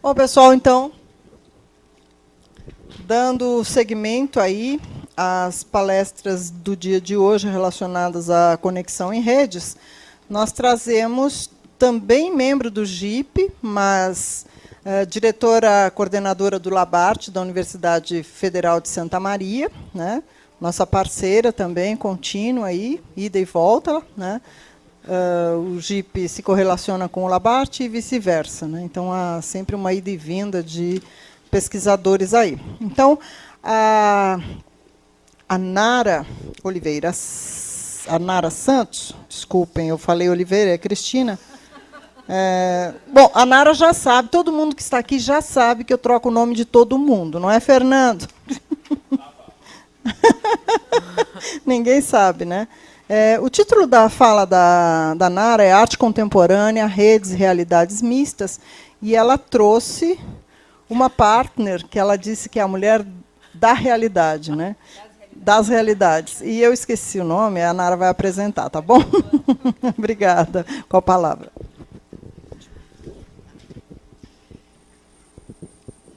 Bom, pessoal, então, dando seguimento aí às palestras do dia de hoje relacionadas à conexão em redes, nós trazemos também membro do GIP, mas diretora coordenadora do Labarte, da Universidade Federal de Santa Maria, né? Nossa parceira também, contínua aí, ida e volta, né? O GIP se correlaciona com o Labarte e vice-versa, né? Então, há sempre uma ida e vinda de pesquisadores aí. Então, a Nara Oliveira, a Nara Santos, desculpem, eu falei Oliveira, é Cristina. Bom, a Nara já sabe, todo mundo que está aqui já sabe que eu troco o nome de todo mundo, não é, Fernando? Ninguém sabe, né? O título da fala da Nara é Arte Contemporânea, Redes e Realidades Mistas, e ela trouxe uma partner que ela disse que é a mulher da realidade, né? Das realidades. E eu esqueci o nome, a Nara vai apresentar, tá bom? Obrigada. Com a palavra.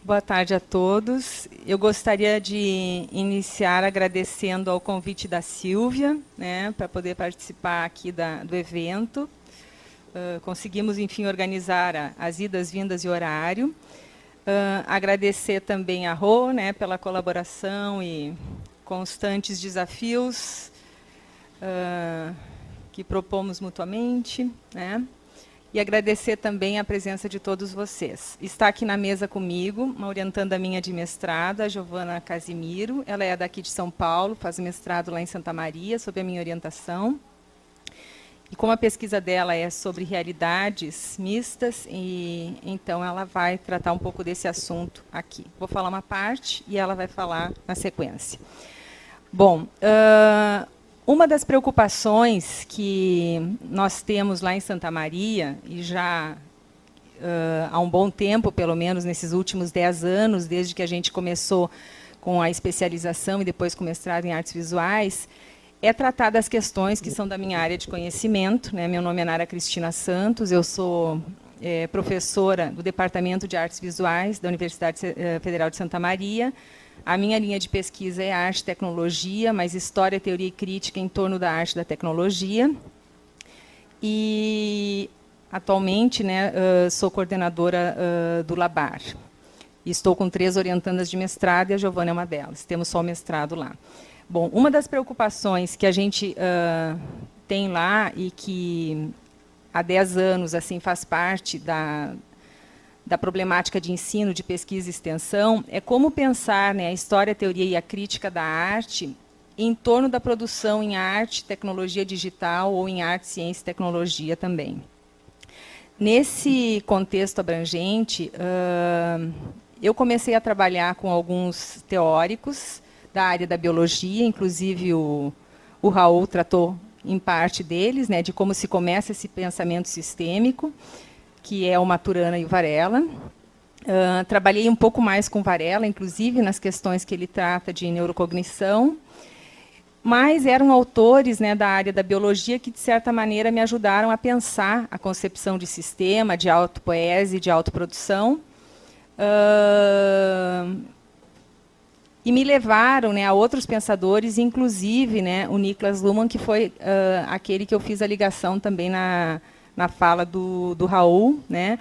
Boa tarde a todos. Eu gostaria de iniciar agradecendo ao convite da Silvia, né, para poder participar aqui do evento. Conseguimos, enfim, organizar as idas, vindas e horário. Agradecer também a Rô, né, pela colaboração e constantes desafios que propomos mutuamente, né? E agradecer também a presença de todos vocês. Está aqui na mesa comigo uma orientanda minha de mestrado, a Giovana Casimiro. Ela é daqui de São Paulo, faz mestrado lá em Santa Maria, sob a minha orientação. E como a pesquisa dela é sobre realidades mistas, então ela vai tratar um pouco desse assunto aqui. Vou falar uma parte e ela vai falar na sequência. Bom, uma das preocupações que nós temos lá em Santa Maria, e já há um bom tempo, pelo menos nesses últimos 10 anos, desde que a gente começou com a especialização e depois com o mestrado em artes visuais, é tratar das questões que são da minha área de conhecimento, né? Meu nome é Nara Cristina Santos, eu sou professora do Departamento de Artes Visuais da Universidade Federal de Santa Maria. A minha linha de pesquisa é arte e tecnologia, mas história, teoria e crítica em torno da arte e da tecnologia. E, atualmente, né, sou coordenadora do Labar. Estou com 3 orientandas de mestrado e a Giovana é uma delas. Temos só o mestrado lá. Bom, uma das preocupações que a gente tem lá e que há 10 anos assim, faz parte da problemática de ensino, de pesquisa e extensão, é como pensar, né, a história, a teoria e a crítica da arte em torno da produção em arte, tecnologia digital ou em arte, ciência e tecnologia também. Nesse contexto abrangente, eu comecei a trabalhar com alguns teóricos da área da biologia, inclusive o Raul tratou em parte deles, né, de como se começa esse pensamento sistêmico, que é o Maturana e o Varela. Trabalhei um pouco mais com Varela, inclusive, nas questões que ele trata de neurocognição, mas eram autores, né, da área da biologia que, de certa maneira, me ajudaram a pensar a concepção de sistema, de autopoese, de autoprodução, e me levaram, né, a outros pensadores, inclusive, né, o Niklas Luhmann, que foi aquele que eu fiz a ligação também na fala do Raul, né,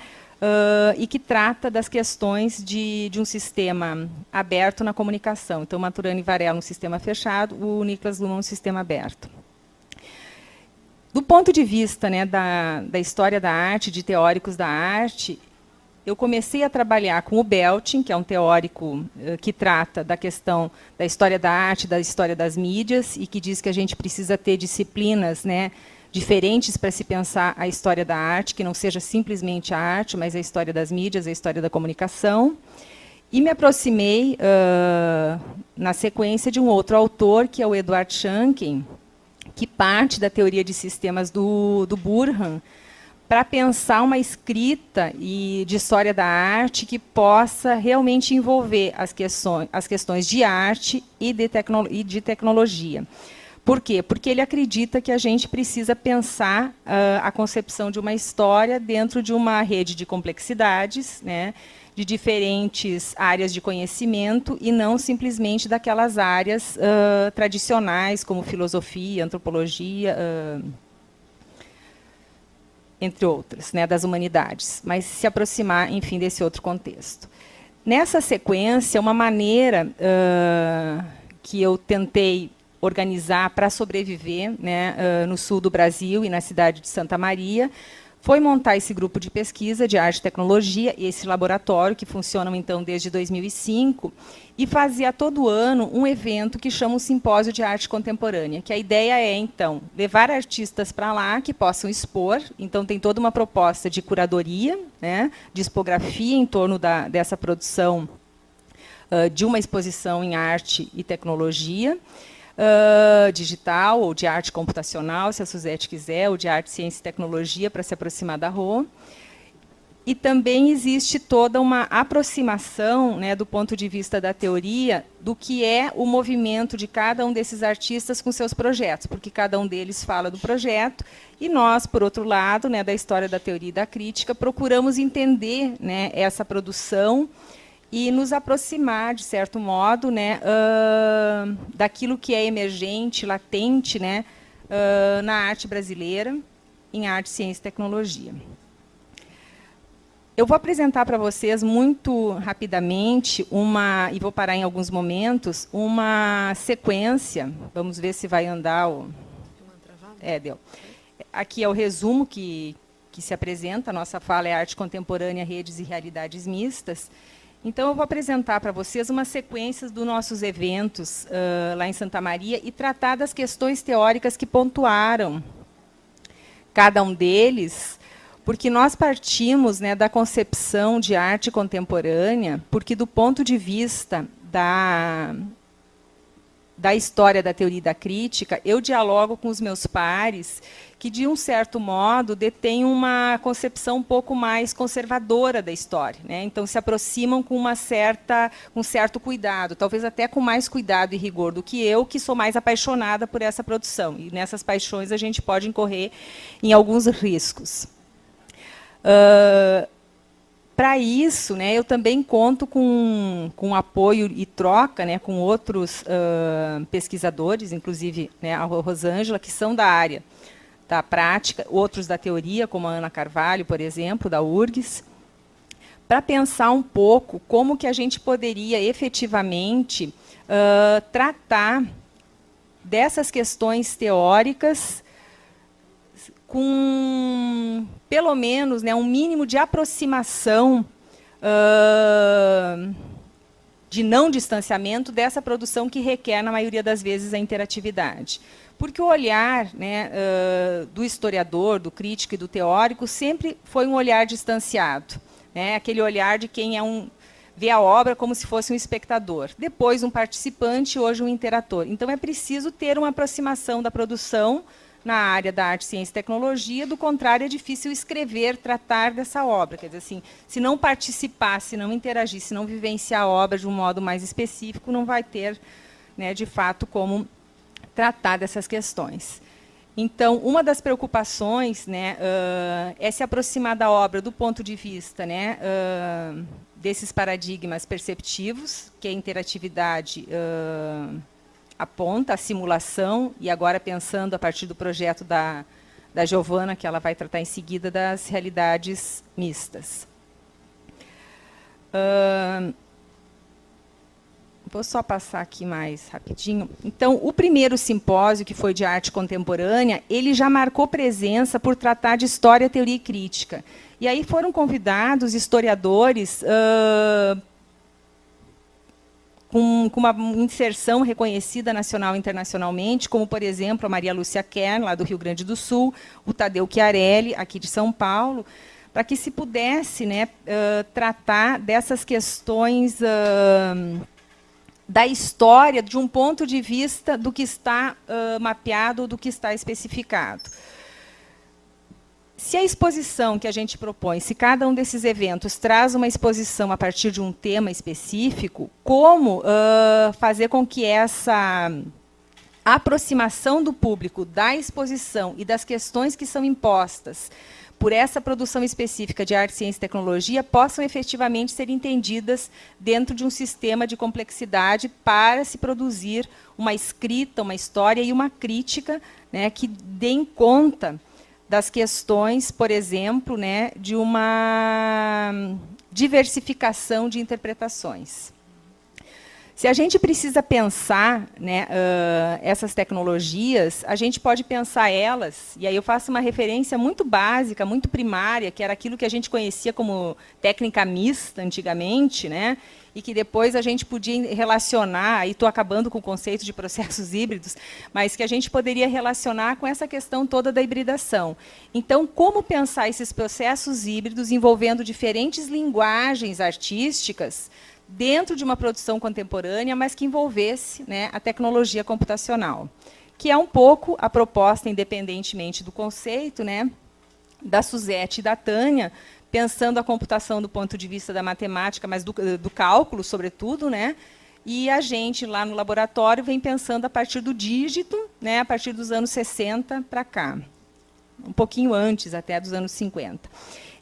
e que trata das questões de um sistema aberto na comunicação. Então, Maturana e Varela, um sistema fechado, o Niklas Luhmann, um sistema aberto. Do ponto de vista, né, da história da arte, de teóricos da arte, eu comecei a trabalhar com o Belting, que é um teórico que trata da questão da história da arte, da história das mídias, e que diz que a gente precisa ter disciplinas, né, diferentes para se pensar a história da arte, que não seja simplesmente a arte, mas a história das mídias, a história da comunicação. E me aproximei, na sequência, de um outro autor, que é o Edward Shanken, que parte da teoria de sistemas do Burhan, para pensar uma escrita de história da arte que possa realmente envolver as questões de arte e de tecnologia. Por quê? Porque ele acredita que a gente precisa pensar a concepção de uma história dentro de uma rede de complexidades, né, de diferentes áreas de conhecimento e não simplesmente daquelas áreas tradicionais, como filosofia, antropologia, entre outras, né, das humanidades, mas se aproximar, enfim, desse outro contexto. Nessa sequência, uma maneira que eu tentei organizar para sobreviver, né, no sul do Brasil e na cidade de Santa Maria, foi montar esse grupo de pesquisa de arte e tecnologia, e esse laboratório, que funcionam, então, desde 2005, e fazia todo ano um evento que chama o Simpósio de Arte Contemporânea, que a ideia é, então, levar artistas para lá que possam expor. Então, tem toda uma proposta de curadoria, né, de expografia em torno dessa produção de uma exposição em arte e tecnologia, digital, ou de arte computacional, se a Suzete quiser, ou de arte, ciência e tecnologia, para se aproximar da Rô. E também existe toda uma aproximação, né, do ponto de vista da teoria, do que é o movimento de cada um desses artistas com seus projetos, porque cada um deles fala do projeto, e nós, por outro lado, né, da história da teoria e da crítica, procuramos entender, né, essa produção e nos aproximar, de certo modo, né, daquilo que é emergente, latente, né, na arte brasileira, em arte, ciência e tecnologia. Eu vou apresentar para vocês, muito rapidamente, e vou parar em alguns momentos, uma sequência. Vamos ver se vai andar. Deu. Aqui é o resumo que se apresenta. A nossa fala é Arte Contemporânea, Redes e Realidades Mistas. Então, eu vou apresentar para vocês uma sequência dos nossos eventos lá em Santa Maria e tratar das questões teóricas que pontuaram cada um deles, porque nós partimos, né, da concepção de arte contemporânea, porque, do ponto de vista da história da teoria e da crítica, eu dialogo com os meus pares que, de um certo modo, detêm uma concepção um pouco mais conservadora da história, né? Então, se aproximam com um certo cuidado, talvez até com mais cuidado e rigor do que eu, que sou mais apaixonada por essa produção. E, nessas paixões, a gente pode incorrer em alguns riscos. Para isso, né, eu também conto com apoio e troca, né, com outros pesquisadores, inclusive, né, a Rosângela, que são da área da prática, outros da teoria, como a Ana Carvalho, por exemplo, da URGS, para pensar um pouco como que a gente poderia efetivamente tratar dessas questões teóricas com, pelo menos, né, um mínimo de aproximação de não distanciamento dessa produção que requer, na maioria das vezes, a interatividade. Porque o olhar, né, do historiador, do crítico e do teórico sempre foi um olhar distanciado, né, aquele olhar de quem vê a obra como se fosse um espectador, depois um participante, hoje um interator. Então, é preciso ter uma aproximação da produção na área da arte, ciência e tecnologia. Do contrário, é difícil escrever, tratar dessa obra. Quer dizer, assim, se não participar, se não interagir, se não vivenciar a obra de um modo mais específico, não vai ter, né, de fato, como tratar dessas questões. Então, uma das preocupações, né, é se aproximar da obra do ponto de vista, né, desses paradigmas perceptivos, que a interatividade aponta, a simulação, e agora pensando a partir do projeto da Giovana, que ela vai tratar em seguida, das realidades mistas. Vou só passar aqui mais rapidinho. Então, o primeiro simpósio, que foi de arte contemporânea, ele já marcou presença por tratar de história, teoria e crítica. E aí foram convidados historiadores com uma inserção reconhecida nacional e internacionalmente, como, por exemplo, a Maria Lúcia Kern, lá do Rio Grande do Sul, o Tadeu Chiarelli, aqui de São Paulo, para que se pudesse, né, tratar dessas questões da história de um ponto de vista do que está mapeado, do que está especificado. Se a exposição que a gente propõe, se cada um desses eventos traz uma exposição a partir de um tema específico, como fazer com que essa aproximação do público da exposição e das questões que são impostas por essa produção específica de arte, ciência e tecnologia, possam efetivamente ser entendidas dentro de um sistema de complexidade para se produzir uma escrita, uma história e uma crítica, né, que deem conta das questões, por exemplo, né, de uma diversificação de interpretações. Se a gente precisa pensar, né, essas tecnologias, a gente pode pensar elas, e aí eu faço uma referência muito básica, muito primária, que era aquilo que a gente conhecia como técnica mista antigamente, né, e que depois a gente podia relacionar, aí estou acabando com o conceito de processos híbridos, mas que a gente poderia relacionar com essa questão toda da hibridação. Então, como pensar esses processos híbridos envolvendo diferentes linguagens artísticas dentro de uma produção contemporânea, mas que envolvesse, né, a tecnologia computacional, que é um pouco a proposta, independentemente do conceito, né, da Suzette e da Tânia, pensando a computação do ponto de vista da matemática, mas do cálculo, sobretudo, né, e a gente, lá no laboratório, vem pensando a partir do dígito, né, a partir dos anos 60 para cá, um pouquinho antes, até dos anos 50.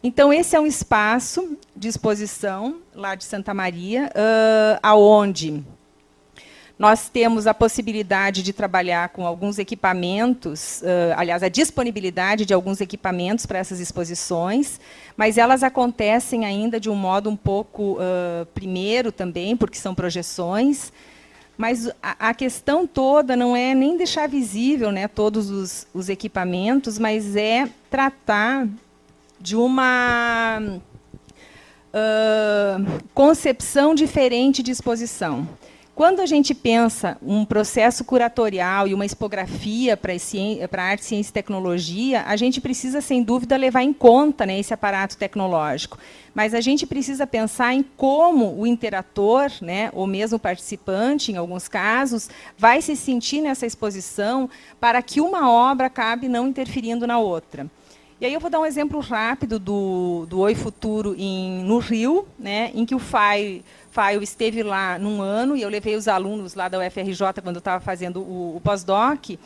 Então, esse é um espaço de exposição, lá de Santa Maria, aonde nós temos a possibilidade de trabalhar com alguns equipamentos, aliás, a disponibilidade de alguns equipamentos para essas exposições, mas elas acontecem ainda de um modo um pouco primeiro também, porque são projeções, mas a questão toda não é nem deixar visível, né, todos os equipamentos, mas é tratar de uma concepção diferente de exposição. Quando a gente pensa um processo curatorial e uma expografia para arte, ciência e tecnologia, a gente precisa, sem dúvida, levar em conta, né, esse aparato tecnológico. Mas a gente precisa pensar em como o interator, né, ou mesmo o participante, em alguns casos, vai se sentir nessa exposição para que uma obra acabe não interferindo na outra. E aí eu vou dar um exemplo rápido do Oi Futuro no Rio, né, em que o Faio esteve lá num ano, e eu levei os alunos lá da UFRJ quando eu estava fazendo o pós-doc,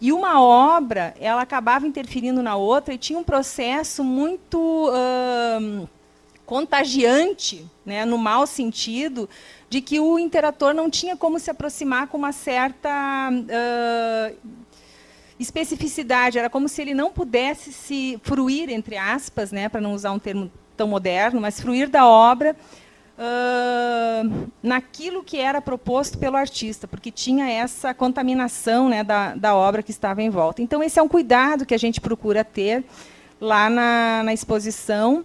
e uma obra ela acabava interferindo na outra e tinha um processo muito contagiante, né, no mau sentido, de que o interator não tinha como se aproximar com uma certa especificidade, era como se ele não pudesse se fruir, entre aspas, né, para não usar um termo tão moderno, mas fruir da obra naquilo que era proposto pelo artista, porque tinha essa contaminação, né, da obra que estava em volta. Então, esse é um cuidado que a gente procura ter lá na exposição,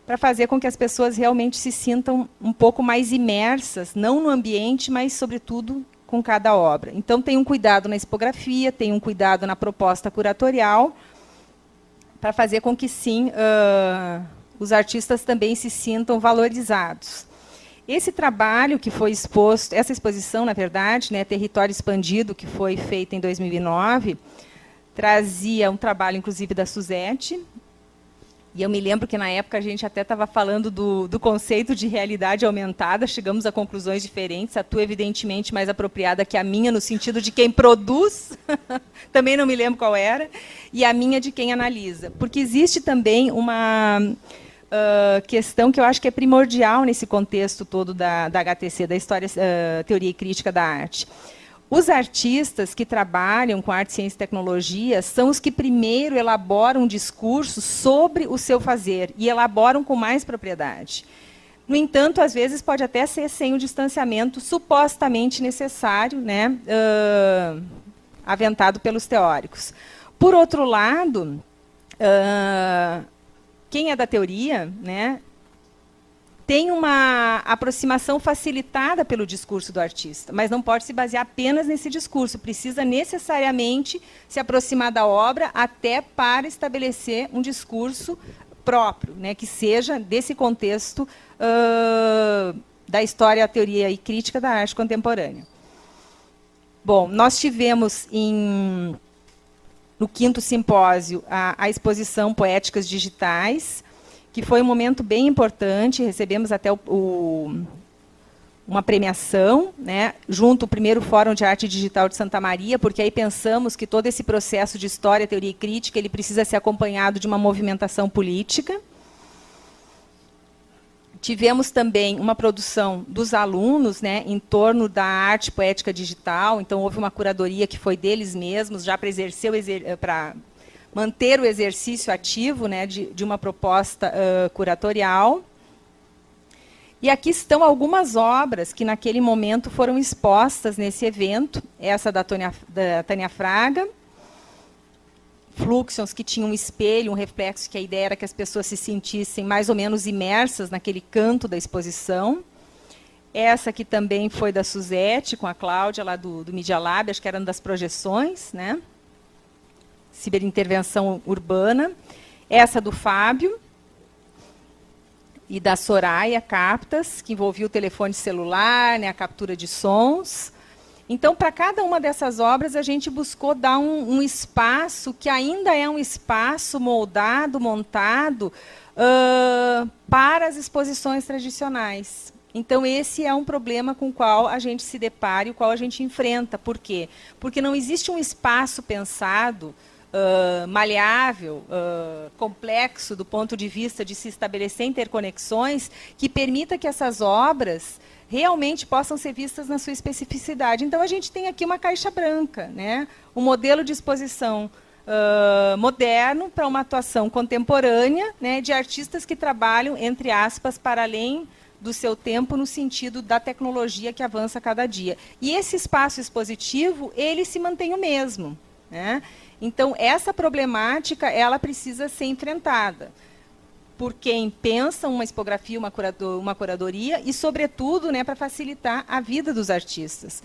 para fazer com que as pessoas realmente se sintam um pouco mais imersas, não no ambiente, mas, sobretudo, com cada obra. Então, tem um cuidado na expografia, tem um cuidado na proposta curatorial, para fazer com que, sim, os artistas também se sintam valorizados. Esse trabalho que foi exposto, essa exposição, na verdade, né, Território Expandido, que foi feita em 2009, trazia um trabalho, inclusive, da Suzette. E eu me lembro que, na época, a gente até estava falando do conceito de realidade aumentada, chegamos a conclusões diferentes, a tua, evidentemente, mais apropriada que a minha, no sentido de quem produz, também não me lembro qual era, e a minha de quem analisa. Porque existe também uma questão que eu acho que é primordial nesse contexto todo da HTC, da História, Teoria e Crítica da Arte. Os artistas que trabalham com arte, ciência e tecnologia são os que primeiro elaboram um discurso sobre o seu fazer e elaboram com mais propriedade. No entanto, às vezes pode até ser sem o distanciamento supostamente necessário, né, aventado pelos teóricos. Por outro lado, quem é da teoria, né, tem uma aproximação facilitada pelo discurso do artista, mas não pode se basear apenas nesse discurso, precisa necessariamente se aproximar da obra até para estabelecer um discurso próprio, né, que seja desse contexto da história, a teoria e crítica da arte contemporânea. Bom, nós tivemos no 5º simpósio a exposição Poéticas Digitais, que foi um momento bem importante, recebemos até o uma premiação, né, junto ao primeiro Fórum de Arte Digital de Santa Maria, porque aí pensamos que todo esse processo de história, teoria e crítica, ele precisa ser acompanhado de uma movimentação política. Tivemos também uma produção dos alunos, né, em torno da arte poética digital, então houve uma curadoria que foi deles mesmos, já para manter o exercício ativo, né, de uma proposta curatorial. E aqui estão algumas obras que naquele momento foram expostas nesse evento, essa da Tânia Fraga, Fluxions, que tinha um espelho, um reflexo, que a ideia era que as pessoas se sentissem mais ou menos imersas naquele canto da exposição. Essa aqui também foi da Suzete, com a Cláudia, lá do Media Lab, acho que era uma das projeções, né? Ciberintervenção urbana. Essa do Fábio e da Soraya Captas, que envolvia o telefone celular, né, a captura de sons. Então, para cada uma dessas obras, a gente buscou dar um espaço que ainda é um espaço moldado, montado para as exposições tradicionais. Então, esse é um problema com o qual a gente se depara e o qual a gente enfrenta. Por quê? Porque não existe um espaço pensado, maleável, complexo, do ponto de vista de se estabelecer interconexões, que permita que essas obras realmente possam ser vistas na sua especificidade. Então, a gente tem aqui uma caixa branca, né? Um modelo de exposição moderno para uma atuação contemporânea, né, de artistas que trabalham, entre aspas, para além do seu tempo, no sentido da tecnologia que avança a cada dia. E esse espaço expositivo, ele se mantém o mesmo, né? Então, essa problemática, ela precisa ser enfrentada por quem pensa uma expografia, uma curadoria, e, sobretudo, né, para facilitar a vida dos artistas.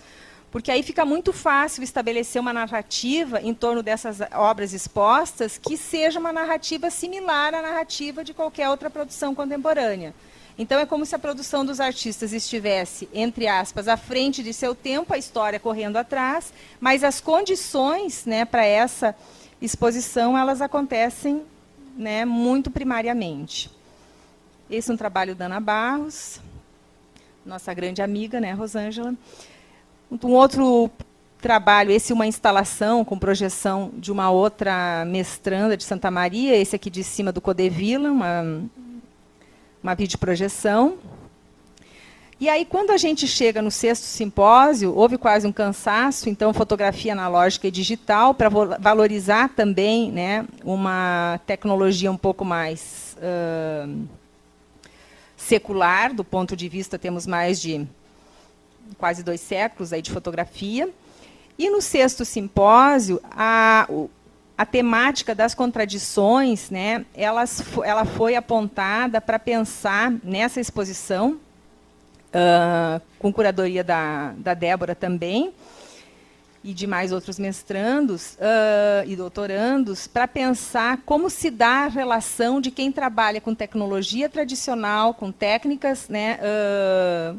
Porque aí fica muito fácil estabelecer uma narrativa em torno dessas obras expostas que seja uma narrativa similar à narrativa de qualquer outra produção contemporânea. Então, é como se a produção dos artistas estivesse, entre aspas, à frente de seu tempo, a história correndo atrás, mas as condições, né, para essa exposição, elas acontecem, né, muito primariamente. Esse é um trabalho da Ana Barros, nossa grande amiga, né, Rosângela. Um outro trabalho, esse uma instalação com projeção de uma outra mestranda de Santa Maria, esse aqui de cima do Codevila, uma videoprojeção. E aí, quando a gente chega no 6º simpósio, houve quase um cansaço, então, fotografia analógica e digital, para valorizar também, né, uma tecnologia um pouco mais secular, do ponto de vista, temos mais de quase 2 séculos aí de fotografia. E no 6º simpósio, a temática das contradições, né, ela foi apontada para pensar nessa exposição, com curadoria da Débora também, e de mais outros mestrandos e doutorandos, para pensar como se dá a relação de quem trabalha com tecnologia tradicional, com técnicas, né,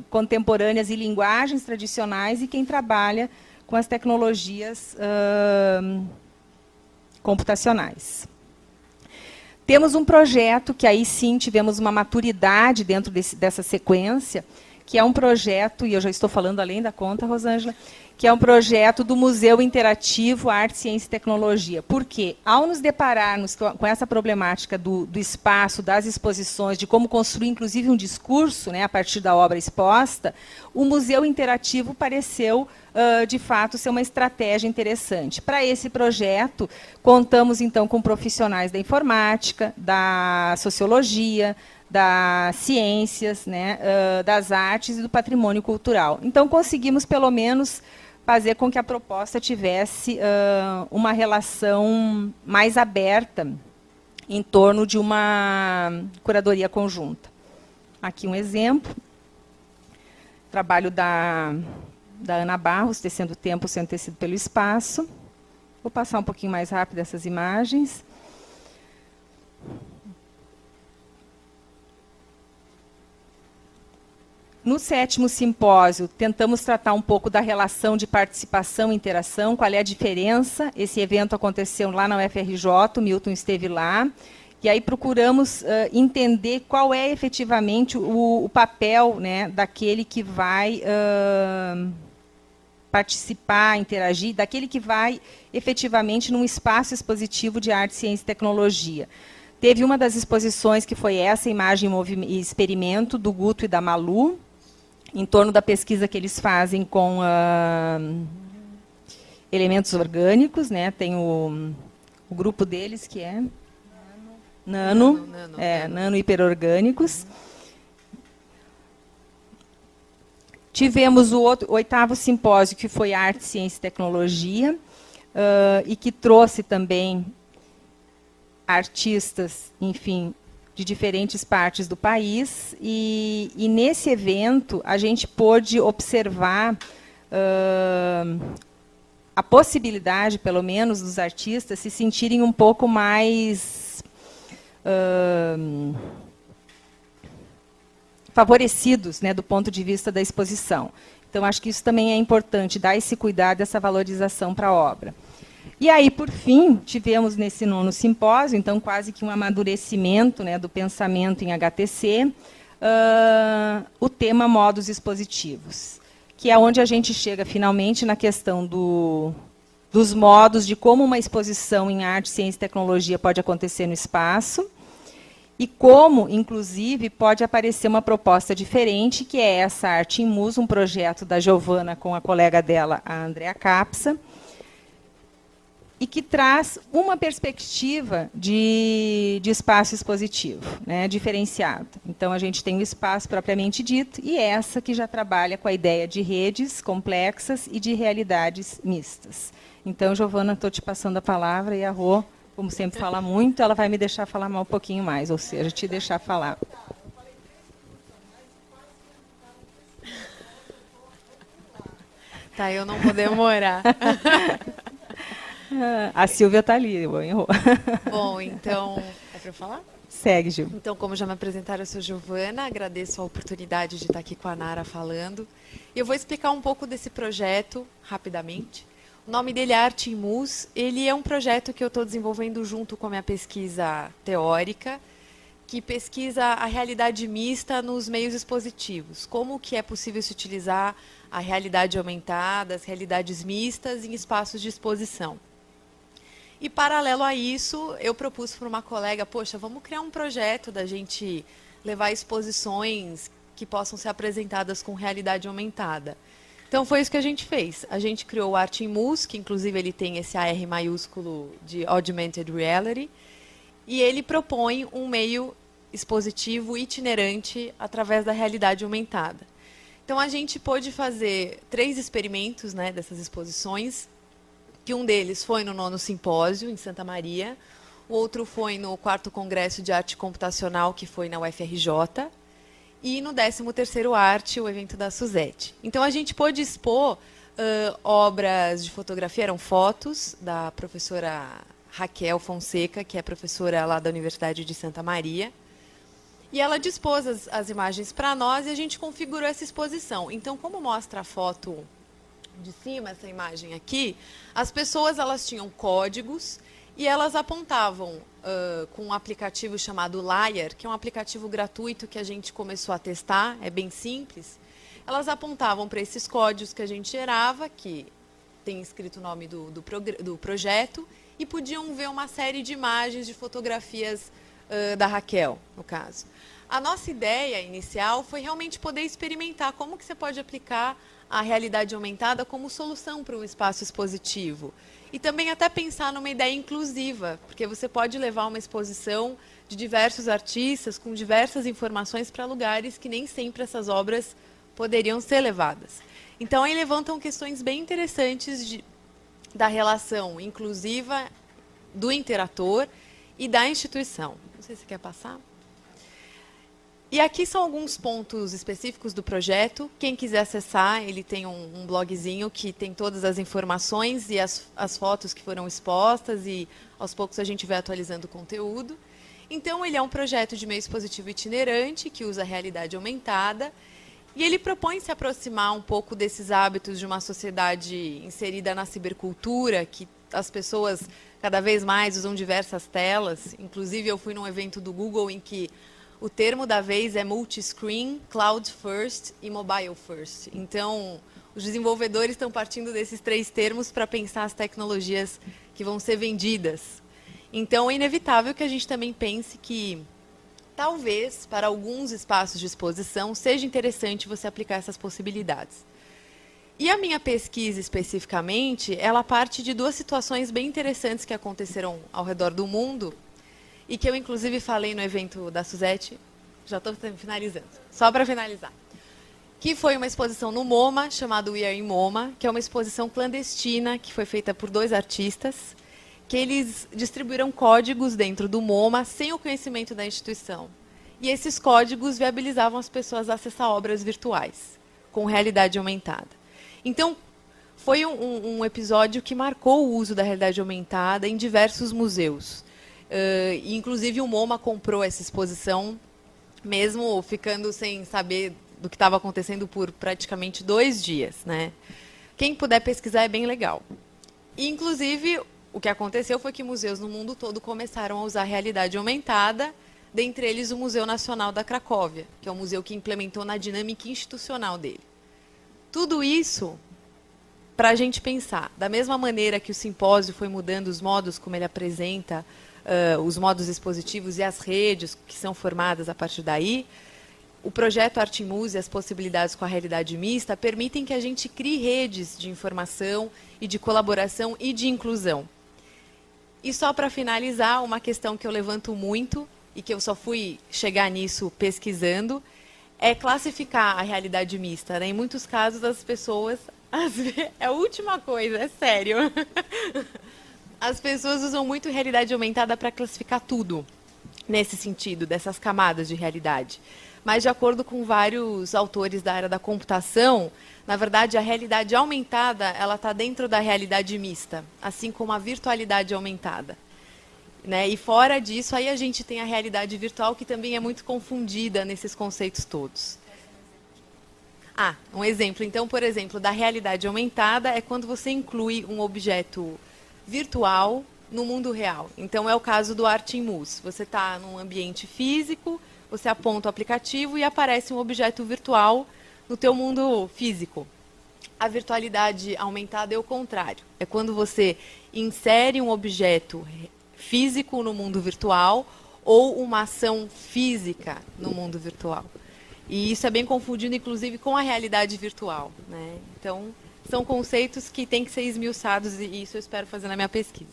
contemporâneas e linguagens tradicionais, e quem trabalha com as tecnologias computacionais. Temos um projeto que aí sim tivemos uma maturidade dentro dessa sequência, que é um projeto, e eu já estou falando além da conta, Rosângela, que é um projeto do Museu Interativo Arte, Ciência e Tecnologia. Por quê? Ao nos depararmos com essa problemática do espaço, das exposições, de como construir, inclusive, um discurso, né, a partir da obra exposta, o Museu Interativo pareceu, de fato, ser uma estratégia interessante. Para esse projeto, contamos, então, com profissionais da informática, da sociologia, das ciências, né, das artes e do patrimônio cultural. Então, conseguimos, pelo menos, fazer com que a proposta tivesse uma relação mais aberta em torno de uma curadoria conjunta. Aqui um exemplo, trabalho da Ana Barros, Tecendo o Tempo sendo tecido pelo espaço. Vou passar um pouquinho mais rápido essas imagens. No 7º simpósio, tentamos tratar um pouco da relação de participação e interação, qual é a diferença. Esse evento aconteceu lá na UFRJ, o Milton esteve lá, E aí procuramos entender qual é efetivamente o papel, né, daquele que vai participar, interagir, daquele que vai efetivamente num espaço expositivo de arte, ciência e tecnologia. Teve uma das exposições que foi essa, Imagem e Experimento, do Guto e da Malu, em torno da pesquisa que eles fazem com elementos orgânicos, né? Tem o grupo deles que é nano hiperorgânicos. Tivemos o 8º simpósio, que foi Arte, Ciência e Tecnologia, e que trouxe também artistas, enfim, de diferentes partes do país. E nesse evento, a gente pôde observar a possibilidade, pelo menos, dos artistas se sentirem um pouco mais favorecidos, né, do ponto de vista da exposição. Então, acho que isso também é importante, dar esse cuidado, essa valorização para a obra. E aí, por fim, tivemos nesse 9º simpósio, então, quase que um amadurecimento, né, do pensamento em HTC, o tema modos expositivos, que é onde a gente chega, finalmente, na questão dos modos de como uma exposição em arte, ciência e tecnologia pode acontecer no espaço, e como, inclusive, pode aparecer uma proposta diferente, que é essa Arte em Mus, um projeto da Giovana com a colega dela, a Andrea Capsa, e que traz uma perspectiva de espaço expositivo, né, diferenciado. Então, a gente tem o espaço propriamente dito, e essa que já trabalha com a ideia de redes complexas e de realidades mistas. Então, Giovana, estou te passando a palavra, e a Rô, como sempre fala muito, ela vai me deixar falar um pouquinho mais, ou seja, te deixar falar. Tá, eu não vou demorar. A Silvia está ali, errou. Bom, então... É para eu falar? Segue, Gil. Então, como já me apresentaram, eu sou Giovana, agradeço a oportunidade de estar aqui com a Nara falando. Eu vou explicar um pouco desse projeto, rapidamente. O nome dele é Arte em Mus. Ele é um projeto que eu estou desenvolvendo junto com a minha pesquisa teórica, que pesquisa a realidade mista nos meios expositivos. Como que é possível se utilizar a realidade aumentada, as realidades mistas em espaços de exposição. E, paralelo a isso, eu propus para uma colega, poxa, vamos criar um projeto da gente levar exposições que possam ser apresentadas com realidade aumentada. Então, foi isso que a gente fez. A gente criou o Arte em Mus, que inclusive ele tem esse AR maiúsculo de Augmented Reality, e ele propõe um meio expositivo itinerante através da realidade aumentada. Então, a gente pôde fazer 3 experimentos, né, dessas exposições, que um deles foi no 9º simpósio, em Santa Maria, o outro foi no 4º Congresso de Arte Computacional, que foi na UFRJ, e no 13º Arte, o evento da Suzete. Então, a gente pôde expor obras de fotografia, eram fotos da professora Raquel Fonseca, que é professora lá da Universidade de Santa Maria, e ela dispôs as imagens para nós e a gente configurou essa exposição. Então, como mostra a foto de cima, essa imagem aqui, as pessoas elas tinham códigos e elas apontavam com um aplicativo chamado Liar, que é um aplicativo gratuito que a gente começou a testar, é bem simples. Elas apontavam para esses códigos que a gente gerava, que tem escrito o nome do projeto, e podiam ver uma série de imagens, de fotografias da Raquel, no caso. A nossa ideia inicial foi realmente poder experimentar como que você pode aplicar a realidade aumentada como solução para um espaço expositivo. E também até pensar numa ideia inclusiva, porque você pode levar uma exposição de diversos artistas com diversas informações para lugares que nem sempre essas obras poderiam ser levadas. Então, aí levantam questões bem interessantes da relação inclusiva do interator e da instituição. Não sei se você quer passar. E aqui são alguns pontos específicos do projeto. Quem quiser acessar, ele tem um blogzinho que tem todas as informações e as fotos que foram expostas, e aos poucos a gente vai atualizando o conteúdo. Então, ele é um projeto de meio expositivo itinerante, que usa a realidade aumentada, e ele propõe se aproximar um pouco desses hábitos de uma sociedade inserida na cibercultura, que as pessoas cada vez mais usam diversas telas. Inclusive, eu fui num evento do Google em que o termo da vez é multi-screen, cloud first e mobile first. Então, os desenvolvedores estão partindo desses 3 termos para pensar as tecnologias que vão ser vendidas. Então, é inevitável que a gente também pense que, talvez, para alguns espaços de exposição, seja interessante você aplicar essas possibilidades. E a minha pesquisa, especificamente, ela parte de 2 situações bem interessantes que aconteceram ao redor do mundo e que eu, inclusive, falei no evento da Suzete. Já estou finalizando. Só para finalizar. Que foi uma exposição no MoMA, chamada We Are in MoMA, que é uma exposição clandestina que foi feita por 2 artistas, que eles distribuíram códigos dentro do MoMA sem o conhecimento da instituição. E esses códigos viabilizavam as pessoas a acessar obras virtuais, com realidade aumentada. Então, foi um episódio que marcou o uso da realidade aumentada em diversos museus. Inclusive, o MoMA comprou essa exposição, mesmo ficando sem saber do que estava acontecendo por praticamente 2 dias, né? Quem puder pesquisar é bem legal. Inclusive, o que aconteceu foi que museus no mundo todo começaram a usar a realidade aumentada, dentre eles o Museu Nacional da Cracóvia, que é um museu que implementou na dinâmica institucional dele. Tudo isso para a gente pensar, da mesma maneira que o simpósio foi mudando os modos como ele apresenta os modos expositivos e as redes que são formadas a partir daí, o projeto Arte em Muse e as possibilidades com a realidade mista permitem que a gente crie redes de informação e de colaboração e de inclusão. E só para finalizar, uma questão que eu levanto muito e que eu só fui chegar nisso pesquisando, é classificar a realidade mista, né? Em muitos casos, as pessoas... É a última coisa, é sério. As pessoas usam muito realidade aumentada para classificar tudo, nesse sentido, dessas camadas de realidade. Mas, de acordo com vários autores da área da computação, na verdade, a realidade aumentada ela está dentro da realidade mista, assim como a virtualidade aumentada. Né? E fora disso, aí a gente tem a realidade virtual, que também é muito confundida nesses conceitos todos. Um exemplo. Então, por exemplo, da realidade aumentada é quando você inclui um objeto virtual no mundo real. Então, é o caso do Arte em Muse. Você está num ambiente físico, você aponta o aplicativo e aparece um objeto virtual no teu mundo físico. A virtualidade aumentada é o contrário. É quando você insere um objeto físico no mundo virtual ou uma ação física no mundo virtual. E isso é bem confundido, inclusive, com a realidade virtual. Né? Então, são conceitos que têm que ser esmiuçados e isso eu espero fazer na minha pesquisa.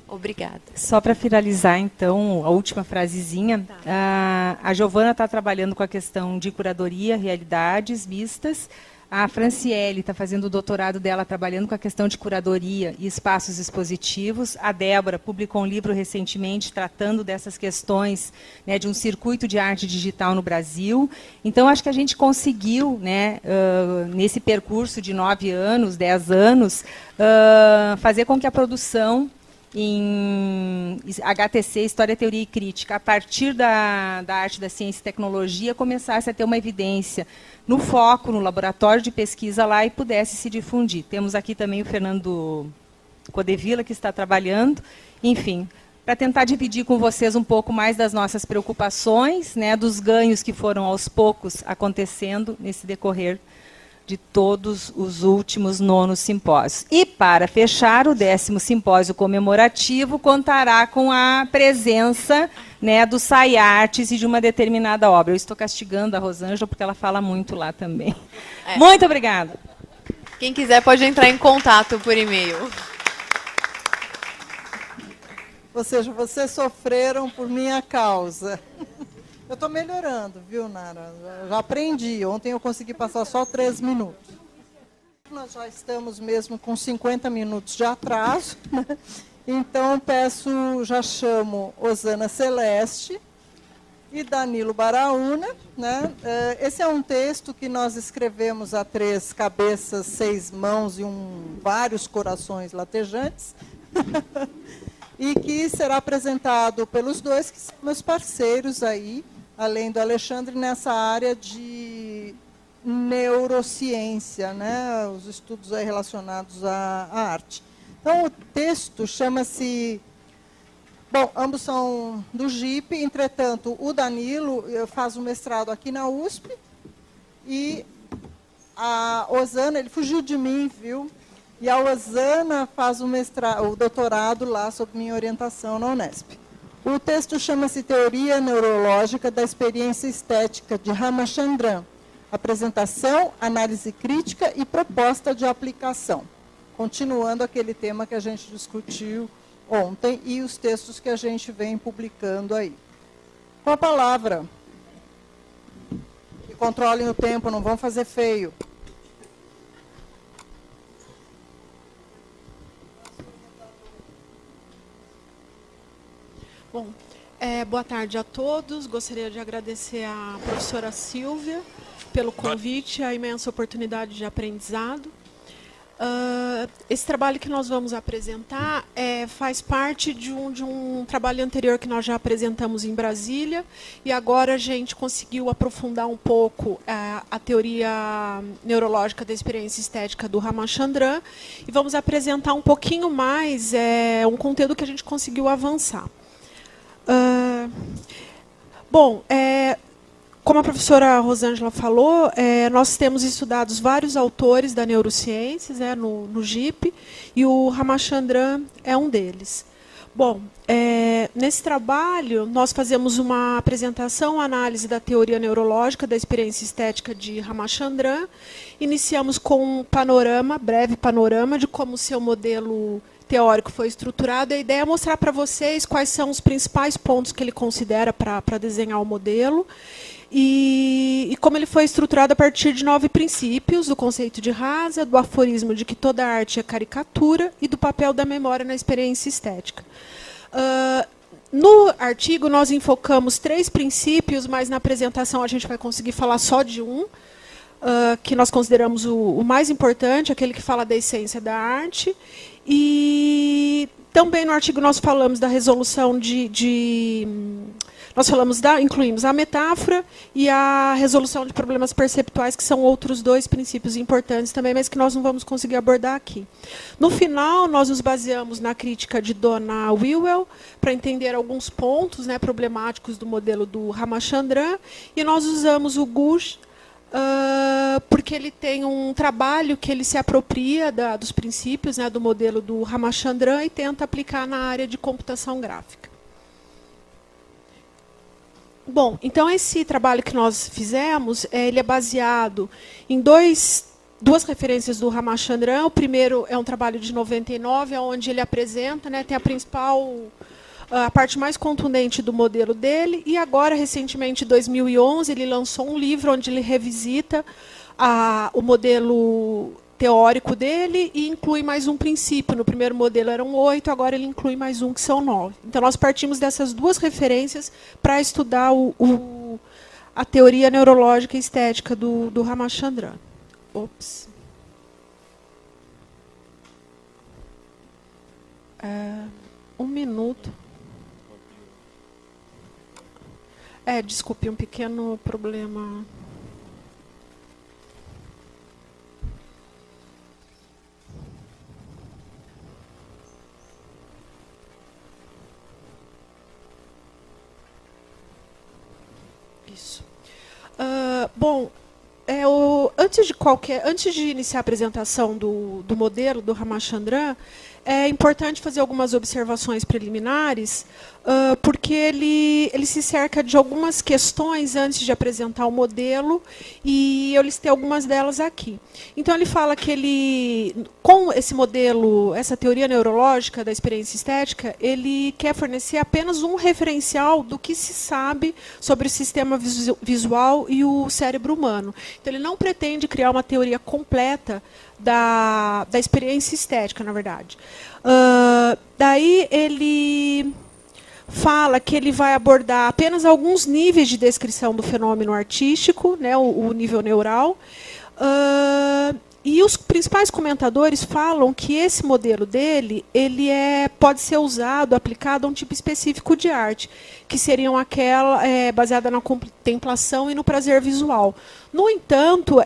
Obrigada. Só para finalizar, então, a última frasezinha. Tá. A Giovana está trabalhando com a questão de curadoria, realidades vistas. A Franciele está fazendo o doutorado dela trabalhando com a questão de curadoria e espaços expositivos. A Débora publicou um livro recentemente tratando dessas questões, né, de um circuito de arte digital no Brasil. Então, acho que a gente conseguiu, né, nesse percurso de 9 anos, 10 anos, fazer com que a produção em HTC, História, Teoria e Crítica, a partir da arte da ciência e tecnologia, começasse a ter uma evidência no foco, no laboratório de pesquisa lá e pudesse se difundir. Temos aqui também o Fernando Codevilla, que está trabalhando, enfim, para tentar dividir com vocês um pouco mais das nossas preocupações, né, dos ganhos que foram aos poucos acontecendo nesse decorrer de todos os últimos 9º simpósios. E, para fechar, o 10º simpósio comemorativo contará com a presença, né, do SAI Artes e de uma determinada obra. Eu estou castigando a Rosângela porque ela fala muito lá também. Muito obrigada. Quem quiser pode entrar em contato por e-mail. Ou seja, vocês sofreram por minha causa. Eu estou melhorando, viu, Nara? Já aprendi. Ontem eu consegui passar só 3 minutos. Nós já estamos mesmo com 50 minutos de atraso. Né? Então, já chamo Osana Celeste e Danilo Baraúna. Né? Esse é um texto que nós escrevemos a 3 cabeças, 6 mãos e vários corações latejantes. E que será apresentado pelos 2, que são meus parceiros aí, além do Alexandre, nessa área de neurociência, né? Os estudos aí relacionados à arte. Então, o texto chama-se... Bom, ambos são do GIP, entretanto, o Danilo faz o mestrado aqui na USP, e a Osana, ele fugiu de mim, viu? E a Osana faz o doutorado lá, sob minha orientação na Unesp. O texto chama-se Teoria Neurológica da Experiência Estética de Ramachandran. Apresentação, análise crítica e proposta de aplicação. Continuando aquele tema que a gente discutiu ontem e os textos que a gente vem publicando aí. Com a palavra. E controlem o tempo, não vão fazer feio. Bom, boa tarde a todos. Gostaria de agradecer à professora Silvia pelo convite, a imensa oportunidade de aprendizado. Esse trabalho que nós vamos apresentar faz parte de um trabalho anterior que nós já apresentamos em Brasília, e agora a gente conseguiu aprofundar um pouco a teoria neurológica da experiência estética do Ramachandran, e vamos apresentar um pouquinho mais um conteúdo que a gente conseguiu avançar. Bom, como a professora Rosângela falou, nós temos estudado vários autores da neurociências no GIP, e o Ramachandran é um deles. Bom, nesse trabalho, nós fazemos uma apresentação, análise da teoria neurológica da experiência estética de Ramachandran. Iniciamos com um panorama, breve panorama, de como o seu modelo teórico foi estruturado. A ideia é mostrar para vocês quais são os principais pontos que ele considera para desenhar o modelo, e como ele foi estruturado a partir de 9 princípios: do conceito de rasa, do aforismo de que toda arte é caricatura e do papel da memória na experiência estética. No artigo, nós enfocamos 3 princípios, mas na apresentação a gente vai conseguir falar só de um, que nós consideramos o mais importante, aquele que fala da essência da arte. E também no artigo nós falamos da resolução incluímos a metáfora e a resolução de problemas perceptuais, que são outros 2 princípios importantes também, mas que nós não vamos conseguir abordar aqui. No final, nós nos baseamos na crítica de Donna Wilwell para entender alguns pontos problemáticos do modelo do Ramachandran, e nós usamos o Gush, porque ele tem um trabalho que ele se apropria dos princípios do modelo do Ramachandran e tenta aplicar na área de computação gráfica. Bom, então esse trabalho que nós fizemos, ele é baseado em duas referências do Ramachandran. O primeiro é um trabalho de 99, onde ele apresenta, tem a parte mais contundente do modelo dele, e agora, recentemente, em 2011, ele lançou um livro onde ele revisita o modelo teórico dele e inclui mais um princípio. No primeiro modelo eram 8, agora ele inclui mais um, que são 9. Então, nós partimos dessas 2 referências para estudar a teoria neurológica e estética do Ramachandran. Ops. Um minuto. Desculpe, um pequeno problema. Isso. Bom, antes de iniciar a apresentação do modelo do Ramachandran, é importante fazer algumas observações preliminares, porque ele se cerca de algumas questões antes de apresentar o modelo, e eu listei algumas delas aqui. Então, ele fala que com esse modelo, essa teoria neurológica da experiência estética, ele quer fornecer apenas um referencial do que se sabe sobre o sistema visual e o cérebro humano. Então, ele não pretende criar uma teoria completa da experiência estética, na verdade. Daí ele fala que ele vai abordar apenas alguns níveis de descrição do fenômeno artístico, o nível neural. E os principais comentadores falam que esse modelo dele pode ser usado, aplicado a um tipo específico de arte, que seriam aquela baseada na contemplação e no prazer visual. No entanto,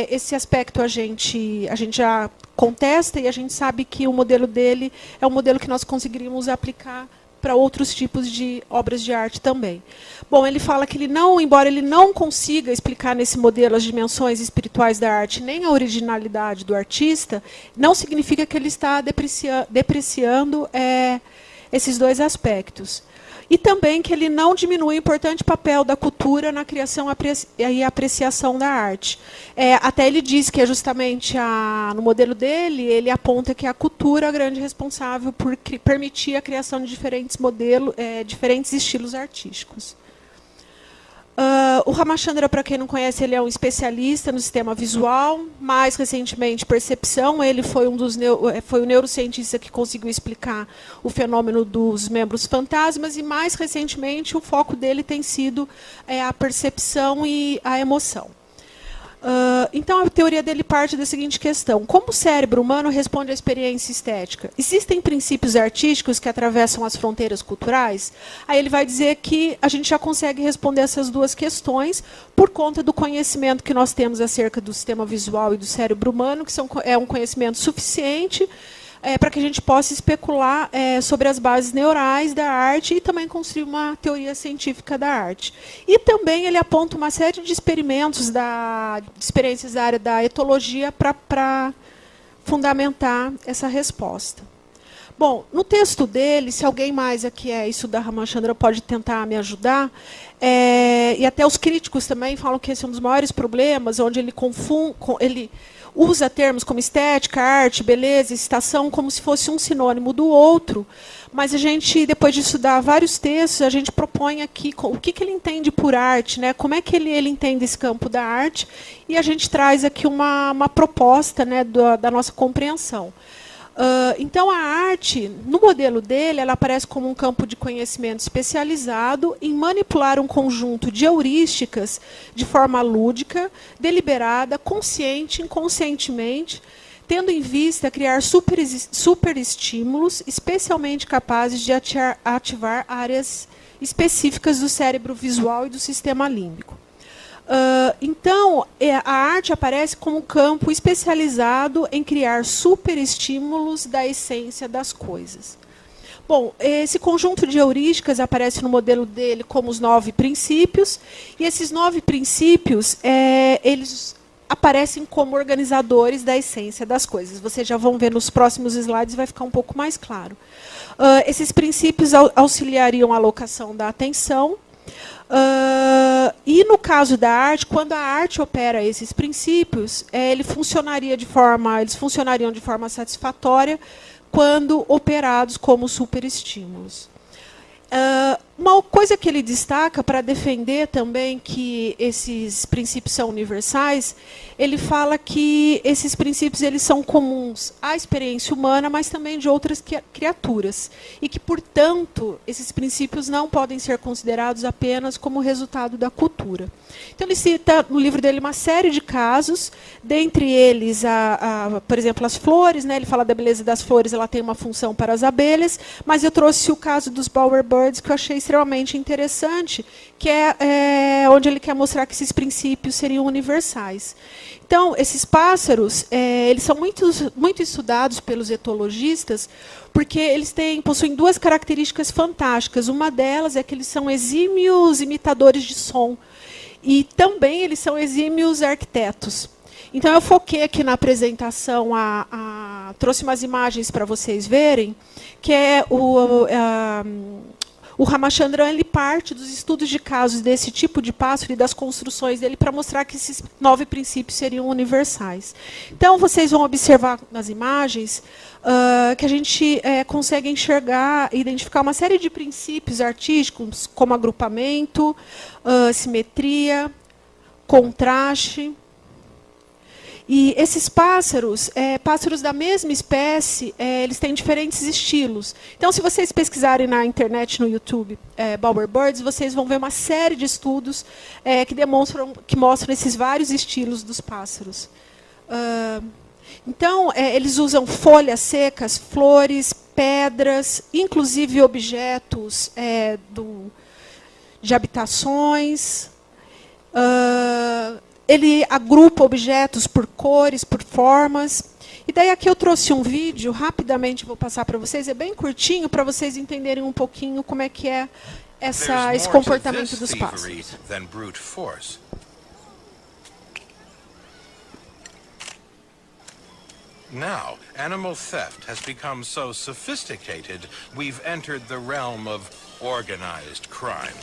esse aspecto a gente já contesta, e a gente sabe que o modelo dele é um modelo que nós conseguiríamos aplicar para outros tipos de obras de arte também. Bom, ele fala que embora ele não consiga explicar nesse modelo as dimensões espirituais da arte, nem a originalidade do artista, não significa que ele está depreciando esses dois aspectos. E também que ele não diminui o importante papel da cultura na criação e apreciação da arte. Até ele diz que é justamente no modelo dele, ele aponta que a cultura é a grande responsável por permitir a criação de diferentes modelos, diferentes estilos artísticos. O Ramachandra, para quem não conhece, ele é um especialista no sistema visual, mais recentemente percepção. Ele foi foi o neurocientista que conseguiu explicar o fenômeno dos membros fantasmas, e mais recentemente o foco dele tem sido a percepção e a emoção. Então, a teoria dele parte da seguinte questão: como o cérebro humano responde à experiência estética? Existem princípios artísticos que atravessam as fronteiras culturais? Aí ele vai dizer que a gente já consegue responder essas duas questões por conta do conhecimento que nós temos acerca do sistema visual e do cérebro humano, que é um conhecimento suficiente para que a gente possa especular sobre as bases neurais da arte e também construir uma teoria científica da arte. E também ele aponta uma série de experimentos, de experiências da área da etologia para fundamentar essa resposta. Bom, no texto dele, se alguém mais aqui isso da Ramachandra pode tentar me ajudar, e até os críticos também falam que esse é um dos maiores problemas, onde ele usa termos como estética, arte, beleza, excitação, como se fosse um sinônimo do outro. Mas a gente, depois de estudar vários textos, a gente propõe aqui o que ele entende por arte, né? Como é que ele entende esse campo da arte, e a gente traz aqui uma proposta, né, da nossa compreensão. Então, a arte, no modelo dele, ela aparece como um campo de conhecimento especializado em manipular um conjunto de heurísticas de forma lúdica, deliberada, consciente, inconscientemente, tendo em vista criar superestímulos especialmente capazes de ativar áreas específicas do cérebro visual e do sistema límbico. Então, a arte aparece como um campo especializado em criar superestímulos da essência das coisas. Bom, esse conjunto de heurísticas aparece no modelo dele como os 9 princípios, e esses 9 princípios, eles aparecem como organizadores da essência das coisas. Vocês já vão ver nos próximos slides, vai ficar um pouco mais claro. Esses princípios auxiliariam a alocação da atenção. E no caso da arte, quando a arte opera esses princípios, eles funcionariam de forma satisfatória quando operados como superestímulos. Uma coisa que ele destaca para defender também que esses princípios são universais, ele fala que esses princípios eles são comuns à experiência humana, mas também de outras criaturas, e que, portanto, esses princípios não podem ser considerados apenas como resultado da cultura. Então, ele cita no livro dele uma série de casos, dentre eles, por exemplo, as flores, né? Ele fala da beleza das flores, ela tem uma função para as abelhas, mas eu trouxe o caso dos bowerbirds, que eu achei extremamente interessante, que é onde ele quer mostrar que esses princípios seriam universais. Então, esses pássaros, eles são muito estudados pelos etologistas, porque eles possuem 2 características fantásticas. Uma delas é que eles são exímios imitadores de som, e também eles são exímios arquitetos. Então, eu foquei aqui na apresentação, trouxe umas imagens para vocês verem, que é o Ramachandra, ele parte dos estudos de casos desse tipo de pássaro e das construções dele para mostrar que esses 9 princípios seriam universais. Então, vocês vão observar nas imagens que a gente consegue enxergar e identificar uma série de princípios artísticos, como agrupamento, simetria, contraste. E esses pássaros, pássaros da mesma espécie, eles têm diferentes estilos. Então, se vocês pesquisarem na internet, no YouTube, bowerbirds, vocês vão ver uma série de estudos que mostram esses vários estilos dos pássaros. Então, eles usam folhas secas, flores, pedras, inclusive objetos de habitações. Ele agrupa objetos por cores, por formas. E daí aqui eu trouxe um vídeo, rapidamente vou passar para vocês, é bem curtinho, para vocês entenderem um pouquinho como é que é esse comportamento dos pássaros. Now, animal theft has become so sophisticated, we've entered the realm of organized crime.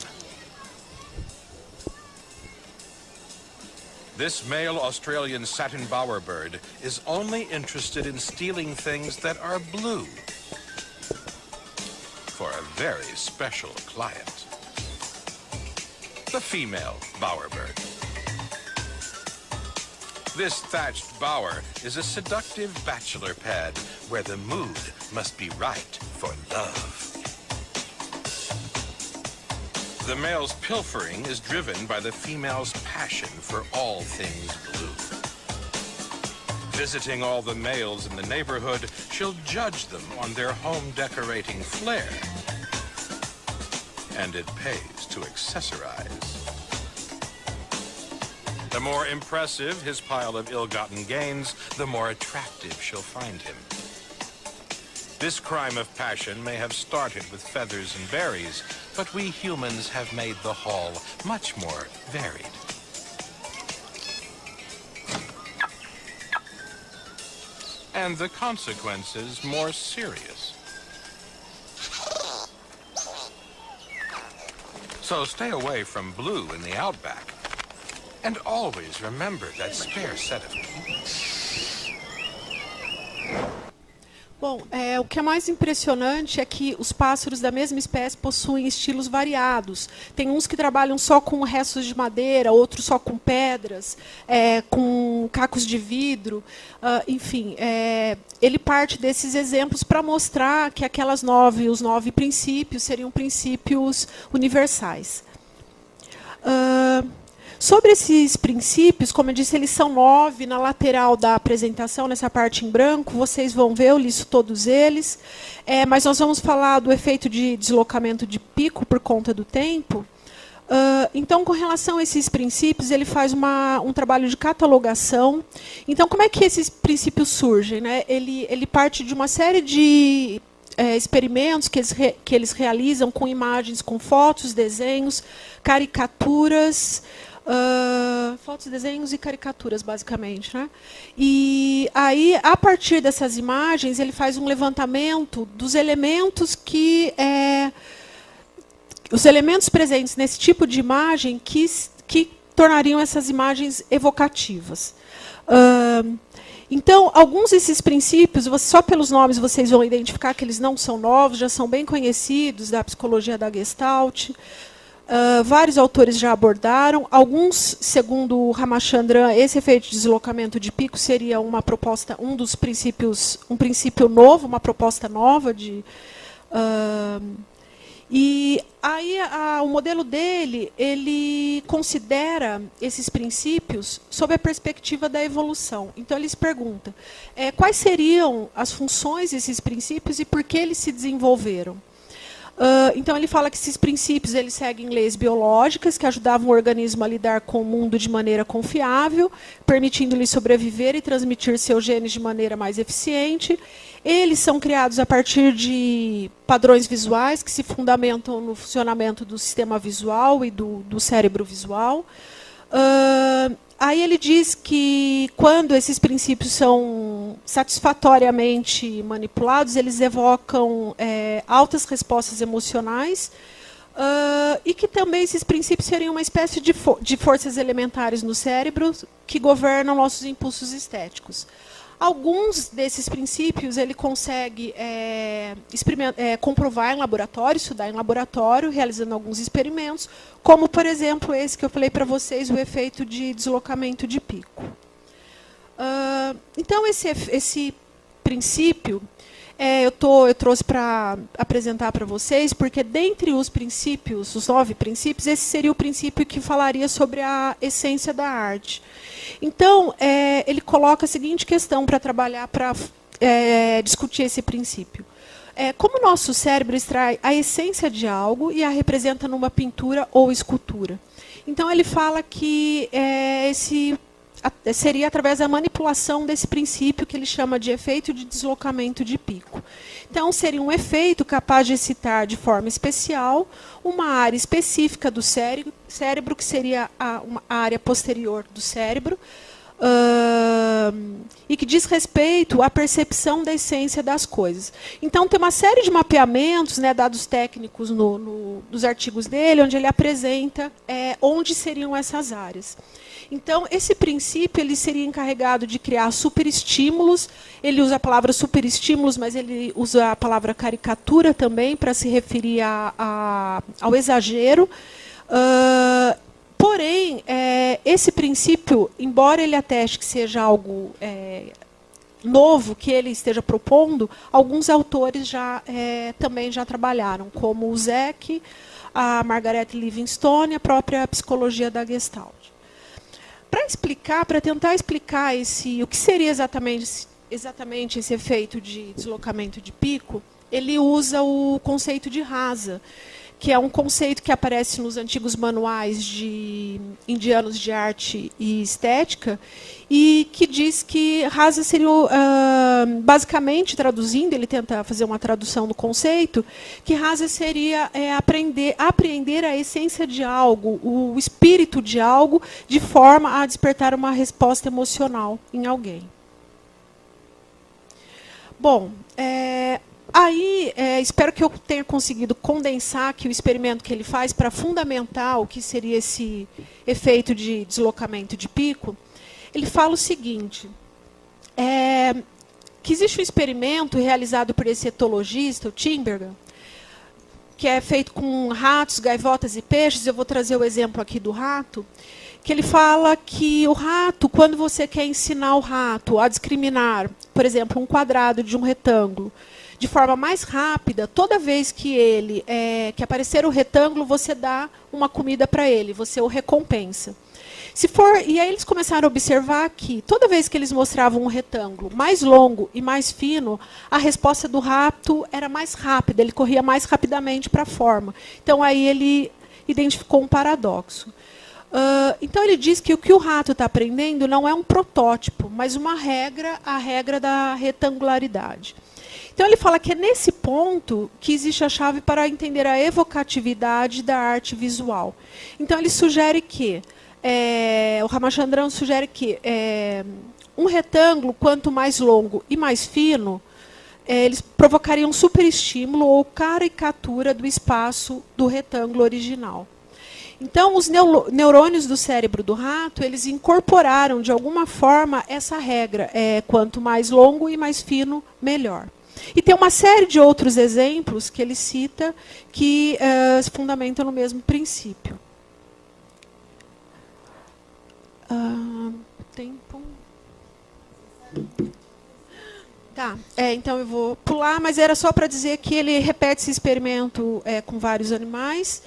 This male Australian satin bowerbird is only interested in stealing things that are blue for a very special client. The female bowerbird. This thatched bower is a seductive bachelor pad where the mood must be right for love. The male's pilfering is driven by the female's passion for all things blue. Visiting all the males in the neighborhood, she'll judge them on their home decorating flair. And it pays to accessorize. The more impressive his pile of ill-gotten gains, the more attractive she'll find him. This crime of passion may have started with feathers and berries, but we humans have made the haul much more varied. And the consequences more serious. So stay away from blue in the outback. And always remember that spare set of keys. Bom, o que é mais impressionante é que os pássaros da mesma espécie possuem estilos variados. Tem uns que trabalham só com restos de madeira, outros só com pedras, com cacos de vidro. Enfim, ele parte desses exemplos para mostrar que os 9 princípios seriam princípios universais. Sobre esses princípios, como eu disse, eles são 9 na lateral da apresentação, nessa parte em branco, vocês vão ver, eu listo todos eles, mas nós vamos falar do efeito de deslocamento de pico por conta do tempo. Então, com relação a esses princípios, ele faz um trabalho de catalogação. Então, como é que esses princípios surgem, né? Ele parte de uma série de experimentos que eles realizam com imagens, com fotos, desenhos, caricaturas, fotos, desenhos e caricaturas, basicamente, né? E aí, a partir dessas imagens, ele faz um levantamento dos elementos os elementos presentes nesse tipo de imagem que tornariam essas imagens evocativas. Então, alguns desses princípios, só pelos nomes vocês vão identificar que eles não são novos, já são bem conhecidos da psicologia da Gestalt. Vários autores já abordaram. Alguns, segundo o Ramachandran, esse efeito de deslocamento de pico seria uma proposta, um princípio novo, uma proposta nova de. E aí o modelo dele, ele considera esses princípios sob a perspectiva da evolução. Então, ele se pergunta quais seriam as funções desses princípios e por que eles se desenvolveram. Então, ele fala que esses princípios eles seguem leis biológicas que ajudavam o organismo a lidar com o mundo de maneira confiável, permitindo-lhe sobreviver e transmitir seus genes de maneira mais eficiente. Eles são criados a partir de padrões visuais que se fundamentam no funcionamento do sistema visual e do cérebro visual. Aí ele diz que, quando esses princípios são satisfatoriamente manipulados, eles evocam altas respostas emocionais, e que também esses princípios seriam uma espécie de forças elementares no cérebro que governam nossos impulsos estéticos. Alguns desses princípios ele consegue comprovar em laboratório, estudar em laboratório, realizando alguns experimentos, como, por exemplo, esse que eu falei para vocês, o efeito de deslocamento de pico. Então, esse princípio eu trouxe para apresentar para vocês, porque, dentre os princípios, os 9 princípios, esse seria o princípio que falaria sobre a essência da arte. Então, ele coloca a seguinte questão para trabalhar, para discutir esse princípio. Como o nosso cérebro extrai a essência de algo e a representa numa pintura ou escultura? Então, ele fala que seria através da manipulação desse princípio que ele chama de efeito de deslocamento de pico. Então, seria um efeito capaz de excitar de forma especial uma área específica do cérebro, que seria a área posterior do cérebro, e que diz respeito à percepção da essência das coisas. Então, tem uma série de mapeamentos, né, dados técnicos nos artigos dele, onde ele apresenta onde seriam essas áreas. Então, esse princípio ele seria encarregado de criar superestímulos. Ele usa a palavra superestímulos, mas ele usa a palavra caricatura também para se referir ao exagero. Porém, esse princípio, embora ele ateste que seja algo novo que ele esteja propondo, alguns autores também já trabalharam, como o Zec, a Margaret Livingstone e a própria psicologia da Gestalt. Para tentar explicar o que seria exatamente esse efeito de deslocamento de pico, ele usa o conceito de rasa, que é um conceito que aparece nos antigos manuais de indianos de arte e estética, e que diz que rasa seria, basicamente, traduzindo, ele tenta fazer uma tradução do conceito, que rasa seria apreender a essência de algo, o espírito de algo, de forma a despertar uma resposta emocional em alguém. Bom, aí, espero que eu tenha conseguido condensar aqui o experimento que ele faz para fundamentar o que seria esse efeito de deslocamento de pico. Ele fala o seguinte, que existe um experimento realizado por esse etologista, o Timbergen, que é feito com ratos, gaivotas e peixes. Eu vou trazer o exemplo aqui do rato, que ele fala que o rato, quando você quer ensinar o rato a discriminar, por exemplo, um quadrado de um retângulo, de forma mais rápida, toda vez que que aparecer o retângulo, você dá uma comida para ele, você o recompensa. E aí eles começaram a observar que toda vez que eles mostravam um retângulo mais longo e mais fino, a resposta do rato era mais rápida, ele corria mais rapidamente para a forma. Então aí ele identificou um paradoxo. Então ele diz que o que o rato está aprendendo não é um protótipo, mas uma regra, a regra da retangularidade. Então ele fala que é nesse ponto que existe a chave para entender a evocatividade da arte visual. Então ele sugere que, o Ramachandran sugere que um retângulo, quanto mais longo e mais fino, eles provocariam um superestímulo ou caricatura do espaço do retângulo original. Então, os neurônios do cérebro do rato, eles incorporaram, de alguma forma, essa regra. Quanto mais longo e mais fino, melhor. E tem uma série de outros exemplos que ele cita que se fundamentam no mesmo princípio. Tempo. Tá, então eu vou pular, mas era só para dizer que ele repete esse experimento com vários animais.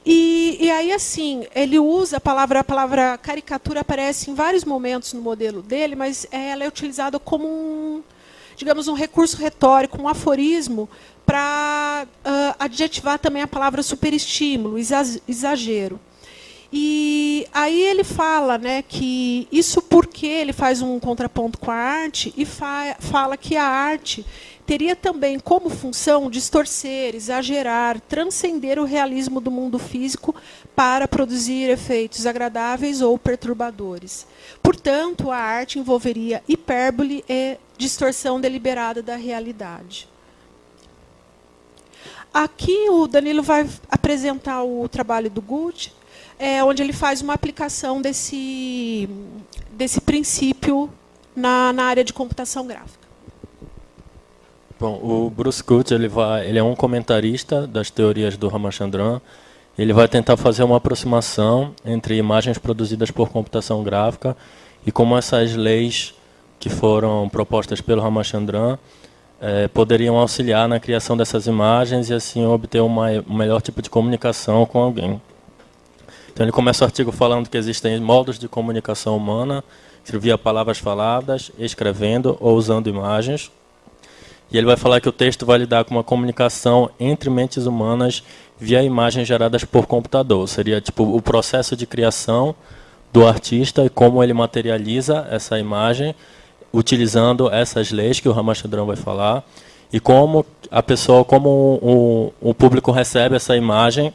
E aí, assim, ele usa a palavra caricatura, aparece em vários momentos no modelo dele, mas ela é utilizada como digamos, um recurso retórico, um aforismo, para adjetivar também a palavra superestímulo, exagero. E aí ele fala, né, que isso porque ele faz um contraponto com a arte e fala que a arte teria também como função distorcer, exagerar, transcender o realismo do mundo físico para produzir efeitos agradáveis ou perturbadores. Portanto, a arte envolveria hipérbole e distorção deliberada da realidade. Aqui o Danilo vai apresentar o trabalho do Guth, onde ele faz uma aplicação desse princípio na área de computação gráfica. Bom, o Bruce Guth ele é um comentarista das teorias do Ramachandran. Ele vai tentar fazer uma aproximação entre imagens produzidas por computação gráfica e como essas leis que foram propostas pelo Ramachandran poderiam auxiliar na criação dessas imagens e assim obter um melhor tipo de comunicação com alguém. Então ele começa o artigo falando que existem modos de comunicação humana, via palavras faladas, escrevendo ou usando imagens. E ele vai falar que o texto vai lidar com uma comunicação entre mentes humanas via imagens geradas por computador. Seria tipo o processo de criação do artista e como ele materializa essa imagem, utilizando essas leis que o Ramachandran vai falar, e como a pessoa, como o público recebe essa imagem,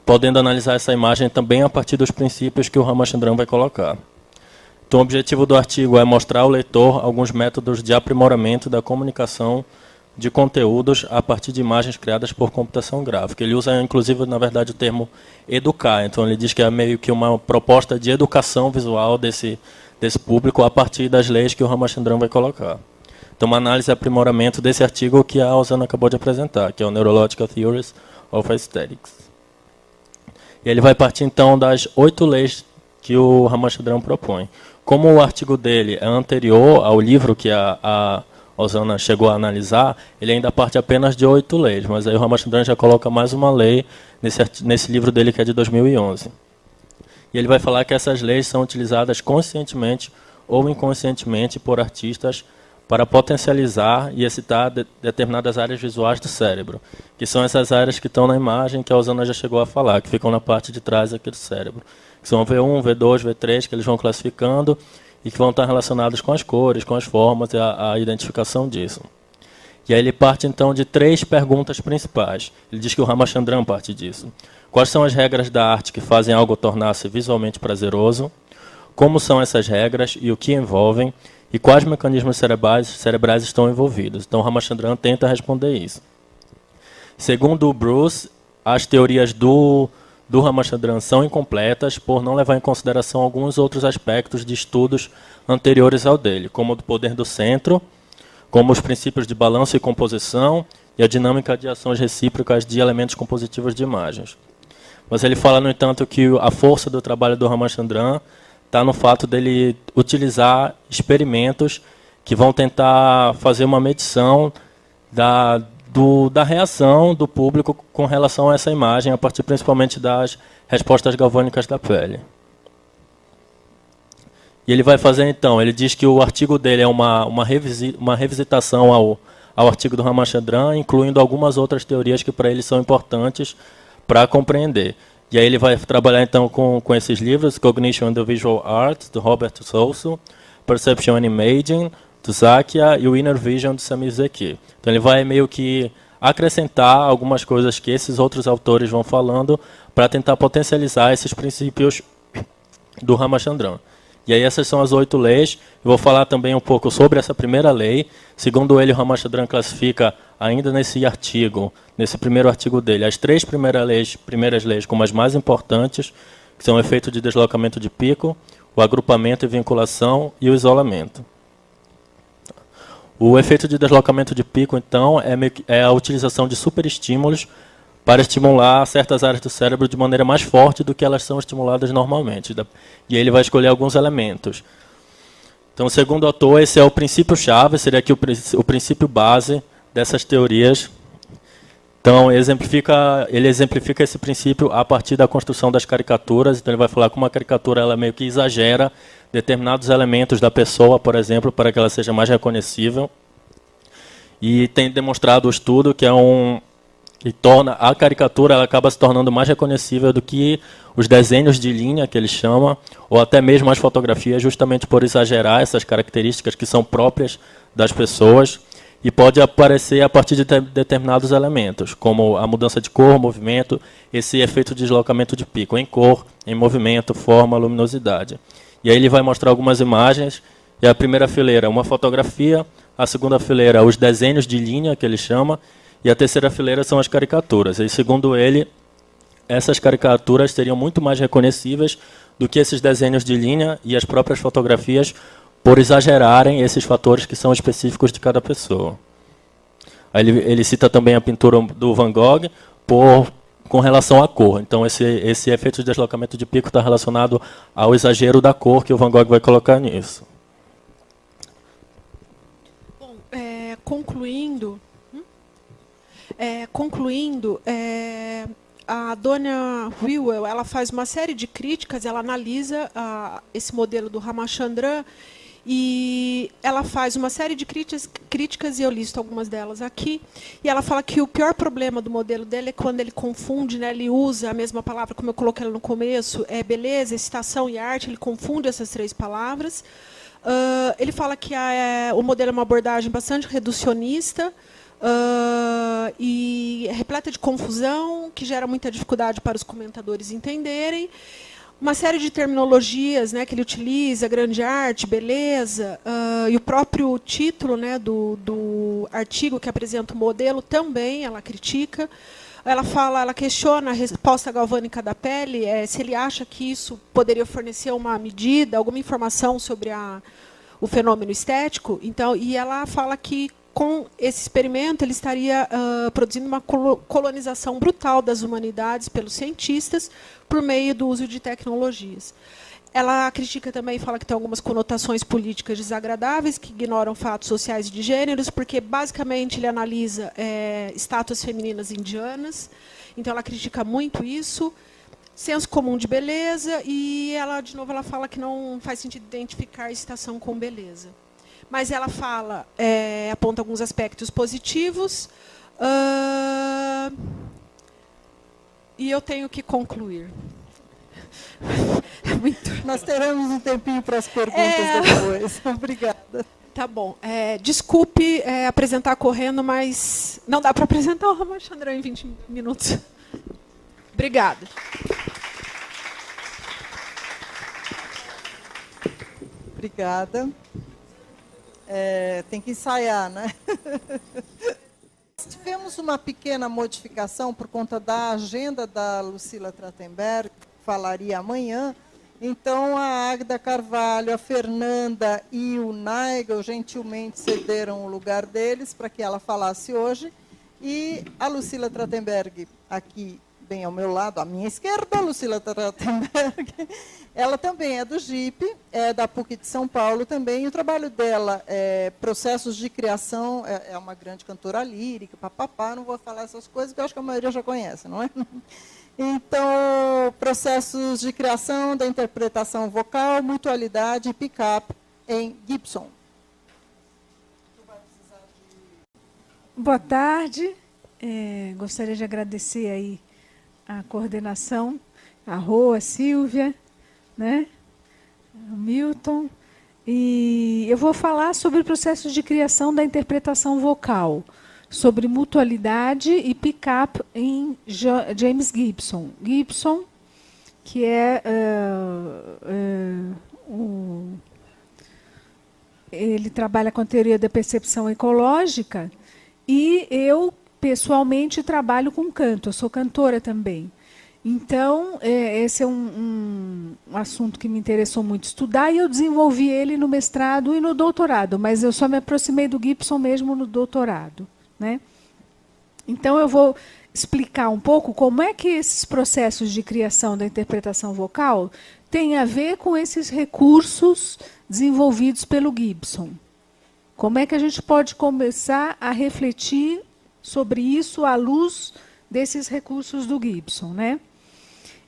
podendo analisar essa imagem também a partir dos princípios que o Ramachandran vai colocar. Então, o objetivo do artigo é mostrar ao leitor alguns métodos de aprimoramento da comunicação de conteúdos a partir de imagens criadas por computação gráfica. Ele usa, inclusive, na verdade, o termo educar. Então, ele diz que é meio que uma proposta de educação visual desse público a partir das leis que o Ramachandran vai colocar. Então, uma análise e aprimoramento desse artigo que a Osana acabou de apresentar, que é o Neurological Theories of Aesthetics. E ele vai partir, então, das 8 leis que o Ramachandran propõe. Como o artigo dele é anterior ao livro que a Osana chegou a analisar, ele ainda parte apenas de 8 leis, mas aí o Ramachandran já coloca mais uma lei nesse livro dele que é de 2011. E ele vai falar que essas leis são utilizadas conscientemente ou inconscientemente por artistas para potencializar e excitar determinadas áreas visuais do cérebro, que são essas áreas que estão na imagem que a Osana já chegou a falar, que ficam na parte de trás aqui do cérebro. Que são V1, V2, V3, que eles vão classificando e que vão estar relacionados com as cores, com as formas e a identificação disso. E aí ele parte, então, de 3 perguntas principais. Ele diz que o Ramachandran parte disso. Quais são as regras da arte que fazem algo tornar-se visualmente prazeroso? Como são essas regras e o que envolvem? E quais mecanismos cerebrais estão envolvidos? Então, o Ramachandran tenta responder isso. Segundo o Bruce, as teorias do Ramachandran são incompletas por não levar em consideração alguns outros aspectos de estudos anteriores ao dele, como o do poder do centro, como os princípios de balanço e composição e a dinâmica de ações recíprocas de elementos compositivos de imagens. Mas ele fala, no entanto, que a força do trabalho do Ramachandran está no fato dele utilizar experimentos que vão tentar fazer uma medição da reação do público com relação a essa imagem, a partir principalmente das respostas galvânicas da pele. E ele vai fazer, então, ele diz que o artigo dele é uma revisitação ao artigo do Ramachandran, incluindo algumas outras teorias que para ele são importantes para compreender. E aí ele vai trabalhar, então, com esses livros, Cognition and the Visual Arts, do Robert Sousa, Perception and Imaging, do Zakia, e o Inner Vision, do Samir Zeki. Então ele vai meio que acrescentar algumas coisas que esses outros autores vão falando para tentar potencializar esses princípios do Ramachandran. E aí essas são as 8 leis. Eu vou falar também um pouco sobre essa primeira lei. Segundo ele, o Ramachandran classifica, ainda nesse artigo, nesse primeiro artigo dele, as 3 primeiras leis como as mais importantes, que são o efeito de deslocamento de pico, o agrupamento e vinculação e o isolamento. O efeito de deslocamento de pico, então, é a utilização de superestímulos para estimular certas áreas do cérebro de maneira mais forte do que elas são estimuladas normalmente. E ele vai escolher alguns elementos. Então, segundo o autor, esse é o princípio-chave, seria aqui o princípio base dessas teorias. Então, ele exemplifica esse princípio a partir da construção das caricaturas. Então, ele vai falar que uma caricatura ela meio que exagera determinados elementos da pessoa, por exemplo, para que ela seja mais reconhecível. E tem demonstrado o estudo que torna a caricatura, ela acaba se tornando mais reconhecível do que os desenhos de linha, que ele chama, ou até mesmo as fotografias, justamente por exagerar essas características que são próprias das pessoas, e pode aparecer a partir de determinados elementos, como a mudança de cor, movimento, esse efeito de deslocamento de pico, em cor, em movimento, forma, luminosidade. E aí ele vai mostrar algumas imagens, e a primeira fileira uma fotografia, a segunda fileira os desenhos de linha, que ele chama, e a terceira fileira são as caricaturas. E segundo ele, essas caricaturas seriam muito mais reconhecíveis do que esses desenhos de linha e as próprias fotografias, por exagerarem esses fatores que são específicos de cada pessoa. Aí ele cita também a pintura do Van Gogh com relação à cor. Então, esse efeito de deslocamento de pico está relacionado ao exagero da cor que o Van Gogh vai colocar nisso. Bom, concluindo, a dona Whewell, ela faz uma série de críticas, ela analisa esse modelo do Ramachandran E ela faz uma série de críticas, e eu listo algumas delas aqui. E ela fala que o pior problema do modelo dele é quando ele confunde, né, ele usa a mesma palavra, como eu coloquei ela no começo, beleza, excitação e arte, ele confunde essas três palavras. Ele fala que o modelo é uma abordagem bastante reducionista, e repleta de confusão, que gera muita dificuldade para os comentadores entenderem. Uma série de terminologias, né, que ele utiliza, grande arte, beleza, e o próprio título, né, do artigo que apresenta o modelo também ela critica. Ela questiona a resposta galvânica da pele, se ele acha que isso poderia fornecer uma medida, alguma informação sobre o fenômeno estético. Então, e ela fala que com esse experimento ele estaria produzindo uma colonização brutal das humanidades pelos cientistas por meio do uso de tecnologias. Ela critica também, fala que tem algumas conotações políticas desagradáveis, que ignoram fatos sociais e de gêneros, porque, basicamente, ele analisa estátuas femininas indianas. Então, ela critica muito isso. Senso comum de beleza. E, de novo, ela fala que não faz sentido identificar excitação com beleza. Mas ela fala, aponta alguns aspectos positivos. E eu tenho que concluir. Nós teremos um tempinho para as perguntas depois. Obrigada. Tá bom. Desculpe apresentar correndo, mas não dá para apresentar o Ramachandran em 20 minutos. Obrigada. Obrigada. Tem que ensaiar, né? Tivemos uma pequena modificação por conta da agenda da Lucila Trachtenberg, que falaria amanhã. Então, a Águeda Carvalho, a Fernanda e o Nigel gentilmente cederam o lugar deles para que ela falasse hoje. E a Lucila Trachtenberg, aqui bem ao meu lado, à minha esquerda, a Lucila Trachtenberg, ela também é do GIP, é da PUC de São Paulo também. E o trabalho dela é processos de criação, é uma grande cantora lírica, papapá, não vou falar essas coisas, que eu acho que a maioria já conhece, não é? Então, processos de criação da interpretação vocal, mutualidade e pick-up em Gibson. Boa tarde. Gostaria de agradecer aí a coordenação, a Rô, a Silvia, né? O Milton. E eu vou falar sobre processos de criação da interpretação vocal, sobre mutualidade e pick-up em James Gibson. Gibson, que ele trabalha com a teoria da percepção ecológica, e eu, pessoalmente, trabalho com canto. Eu sou cantora também. Então, esse é um assunto que me interessou muito estudar, e eu desenvolvi ele no mestrado e no doutorado, mas eu só me aproximei do Gibson mesmo no doutorado, né? Então, eu vou explicar um pouco como é que esses processos de criação da interpretação vocal têm a ver com esses recursos desenvolvidos pelo Gibson. Como é que a gente pode começar a refletir sobre isso à luz desses recursos do Gibson, né?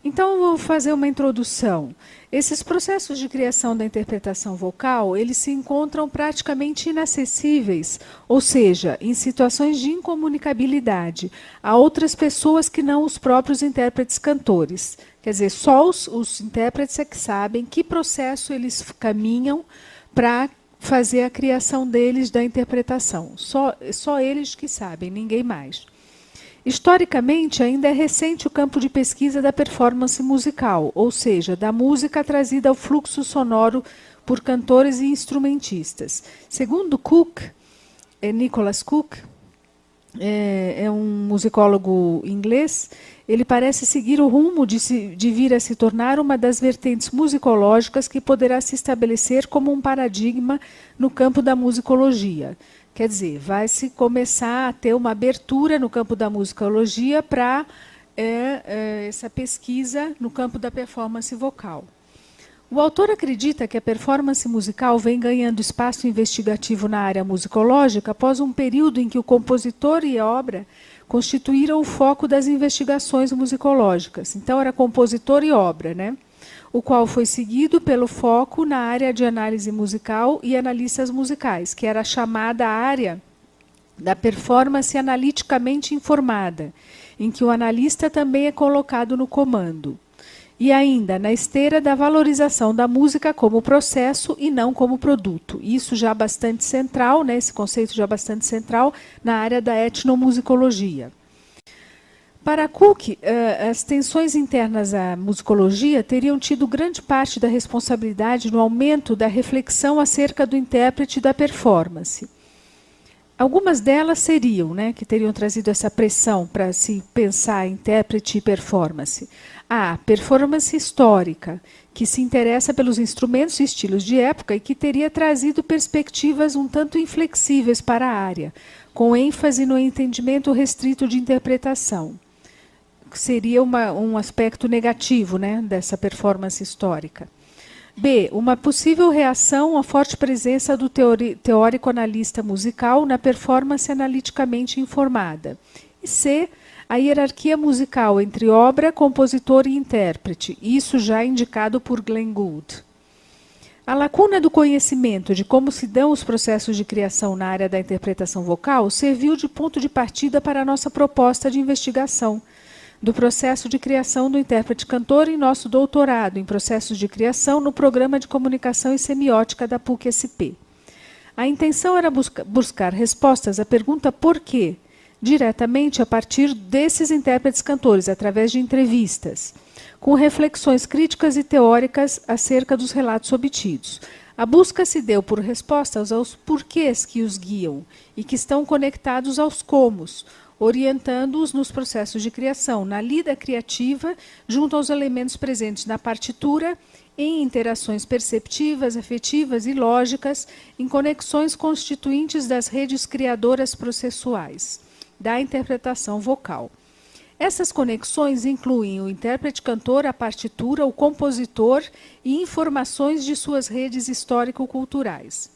Então, eu vou fazer uma introdução. Esses processos de criação da interpretação vocal, eles se encontram praticamente inacessíveis, ou seja, em situações de incomunicabilidade, a outras pessoas que não os próprios intérpretes cantores. Quer dizer, só os intérpretes é que sabem que processo eles caminham para fazer a criação deles da interpretação. Só eles que sabem, ninguém mais. Historicamente, ainda é recente o campo de pesquisa da performance musical, ou seja, da música trazida ao fluxo sonoro por cantores e instrumentistas. Segundo Cook, Nicholas Cook, é um musicólogo inglês, ele parece seguir o rumo de vir a se tornar uma das vertentes musicológicas que poderá se estabelecer como um paradigma no campo da musicologia. Quer dizer, vai se começar a ter uma abertura no campo da musicologia para essa pesquisa no campo da performance vocal. O autor acredita que a performance musical vem ganhando espaço investigativo na área musicológica após um período em que o compositor e a obra constituíram o foco das investigações musicológicas. Então, era compositor e obra, né? o qual foi seguido pelo foco na área de análise musical e analistas musicais, que era a chamada área da performance analiticamente informada, em que o analista também é colocado no comando. E ainda na esteira da valorização da música como processo e não como produto. Isso já bastante central, né, esse conceito já bastante central na área da etnomusicologia. Para Cook, as tensões internas à musicologia teriam tido grande parte da responsabilidade no aumento da reflexão acerca do intérprete e da performance. Algumas delas seriam, né, que teriam trazido essa pressão para se pensar intérprete e performance. A performance histórica, que se interessa pelos instrumentos e estilos de época e que teria trazido perspectivas um tanto inflexíveis para a área, com ênfase no entendimento restrito de interpretação. Seria um aspecto negativo, né, dessa performance histórica. B. Uma possível reação à forte presença do teórico analista musical na performance analiticamente informada. E C. A hierarquia musical entre obra, compositor e intérprete, isso já indicado por Glenn Gould. A lacuna do conhecimento de como se dão os processos de criação na área da interpretação vocal serviu de ponto de partida para a nossa proposta de investigação do processo de criação do intérprete-cantor em nosso doutorado em processos de criação no Programa de Comunicação e Semiótica da PUC-SP. A intenção era buscar respostas à pergunta por quê, diretamente a partir desses intérpretes-cantores, através de entrevistas, com reflexões críticas e teóricas acerca dos relatos obtidos. A busca se deu por respostas aos porquês que os guiam e que estão conectados aos comos, orientando-os nos processos de criação, na lida criativa, junto aos elementos presentes na partitura, em interações perceptivas, afetivas e lógicas, em conexões constituintes das redes criadoras processuais da interpretação vocal. Essas conexões incluem o intérprete-cantor, a partitura, o compositor e informações de suas redes histórico-culturais.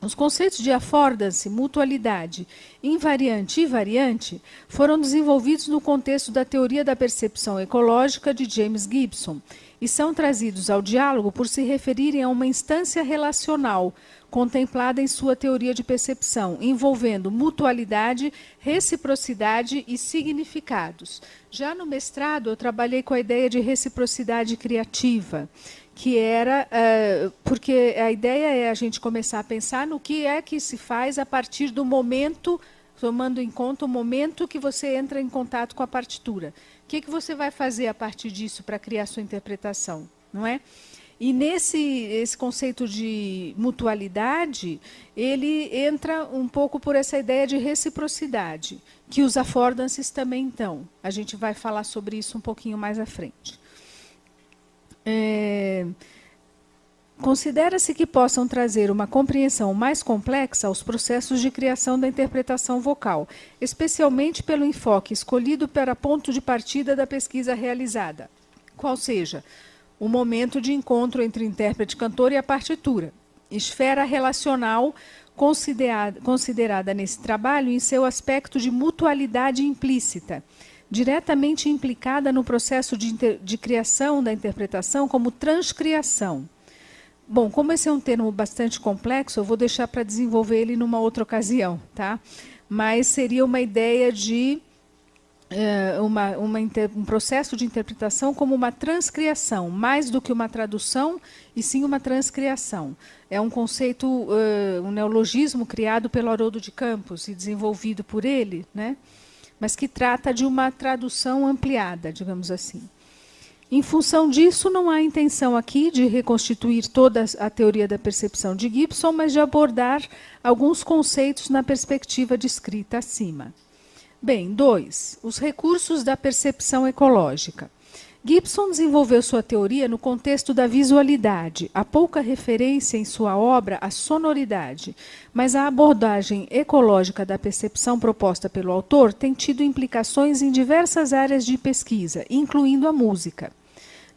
Os conceitos de affordance, mutualidade, invariante e variante foram desenvolvidos no contexto da teoria da percepção ecológica de James Gibson e são trazidos ao diálogo por se referirem a uma instância relacional contemplada em sua teoria de percepção, envolvendo mutualidade, reciprocidade e significados. Já no mestrado, eu trabalhei com a ideia de reciprocidade criativa, que era, porque a ideia é a gente começar a pensar no que é que se faz a partir do momento, tomando em conta o momento que você entra em contato com a partitura. O que você vai fazer a partir disso para criar sua interpretação, não é? E esse conceito de mutualidade, ele entra um pouco por essa ideia de reciprocidade, que os affordances também estão. A gente vai falar sobre isso um pouquinho mais à frente. Considera-se que possam trazer uma compreensão mais complexa aos processos de criação da interpretação vocal, especialmente pelo enfoque escolhido para ponto de partida da pesquisa realizada, qual seja o momento de encontro entre o intérprete-cantor e a partitura, esfera relacional considerada nesse trabalho em seu aspecto de mutualidade implícita, diretamente implicada no processo de criação da interpretação como transcriação. Bom, como esse é um termo bastante complexo, eu vou deixar para desenvolver ele numa outra ocasião, tá? Mas seria uma ideia de um processo de interpretação como uma transcriação, mais do que uma tradução, e sim uma transcriação. É um conceito, um neologismo criado pelo Haroldo de Campos e desenvolvido por ele, né? Mas que trata de uma tradução ampliada, digamos assim. Em função disso, não há intenção aqui de reconstituir toda a teoria da percepção de Gibson, mas de abordar alguns conceitos na perspectiva descrita acima. Bem, 2. Os recursos da percepção ecológica. Gibson desenvolveu sua teoria no contexto da visualidade. Há pouca referência em sua obra à sonoridade, mas a abordagem ecológica da percepção proposta pelo autor tem tido implicações em diversas áreas de pesquisa, incluindo a música.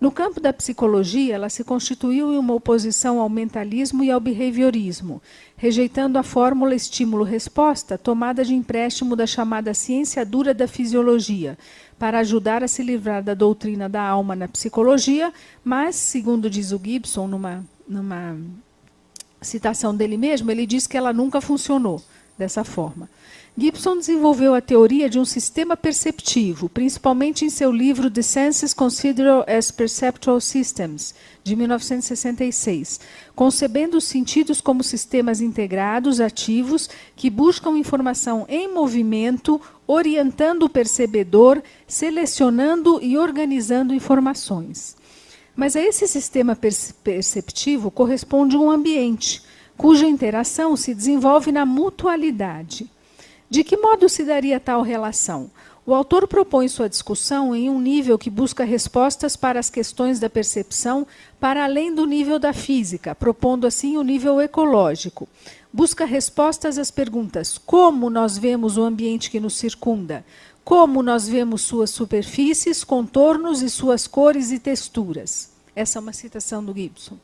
No campo da psicologia, ela se constituiu em uma oposição ao mentalismo e ao behaviorismo, rejeitando a fórmula estímulo-resposta, tomada de empréstimo da chamada ciência dura da fisiologia, para ajudar a se livrar da doutrina da alma na psicologia, mas, segundo diz o Gibson, numa citação dele mesmo, ele diz que ela nunca funcionou dessa forma. Gibson desenvolveu a teoria de um sistema perceptivo, principalmente em seu livro The Senses Considered as Perceptual Systems, de 1966, concebendo os sentidos como sistemas integrados, ativos, que buscam informação em movimento, orientando o percebedor, selecionando e organizando informações. Mas a esse sistema perceptivo corresponde um ambiente, cuja interação se desenvolve na mutualidade. De que modo se daria tal relação? O autor propõe sua discussão em um nível que busca respostas para as questões da percepção para além do nível da física, propondo assim o nível ecológico. Busca respostas às perguntas: como nós vemos o ambiente que nos circunda? Como nós vemos suas superfícies, contornos e suas cores e texturas? Essa é uma citação do Gibson.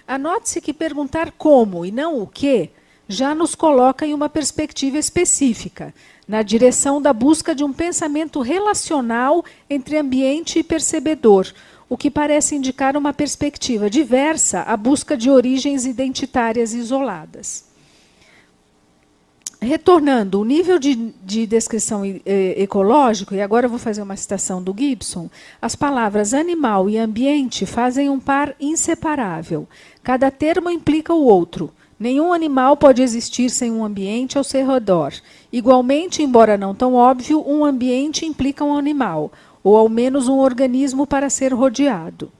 Anote-se que perguntar como e não o que já nos coloca em uma perspectiva específica, na direção da busca de um pensamento relacional entre ambiente e percebedor, o que parece indicar uma perspectiva diversa à busca de origens identitárias isoladas. Retornando, o nível de descrição ecológico, e agora eu vou fazer uma citação do Gibson, as palavras animal e ambiente fazem um par inseparável. Cada termo implica o outro. Nenhum animal pode existir sem um ambiente ao seu redor. Igualmente, embora não tão óbvio, um ambiente implica um animal, ou ao menos um organismo para ser rodeado.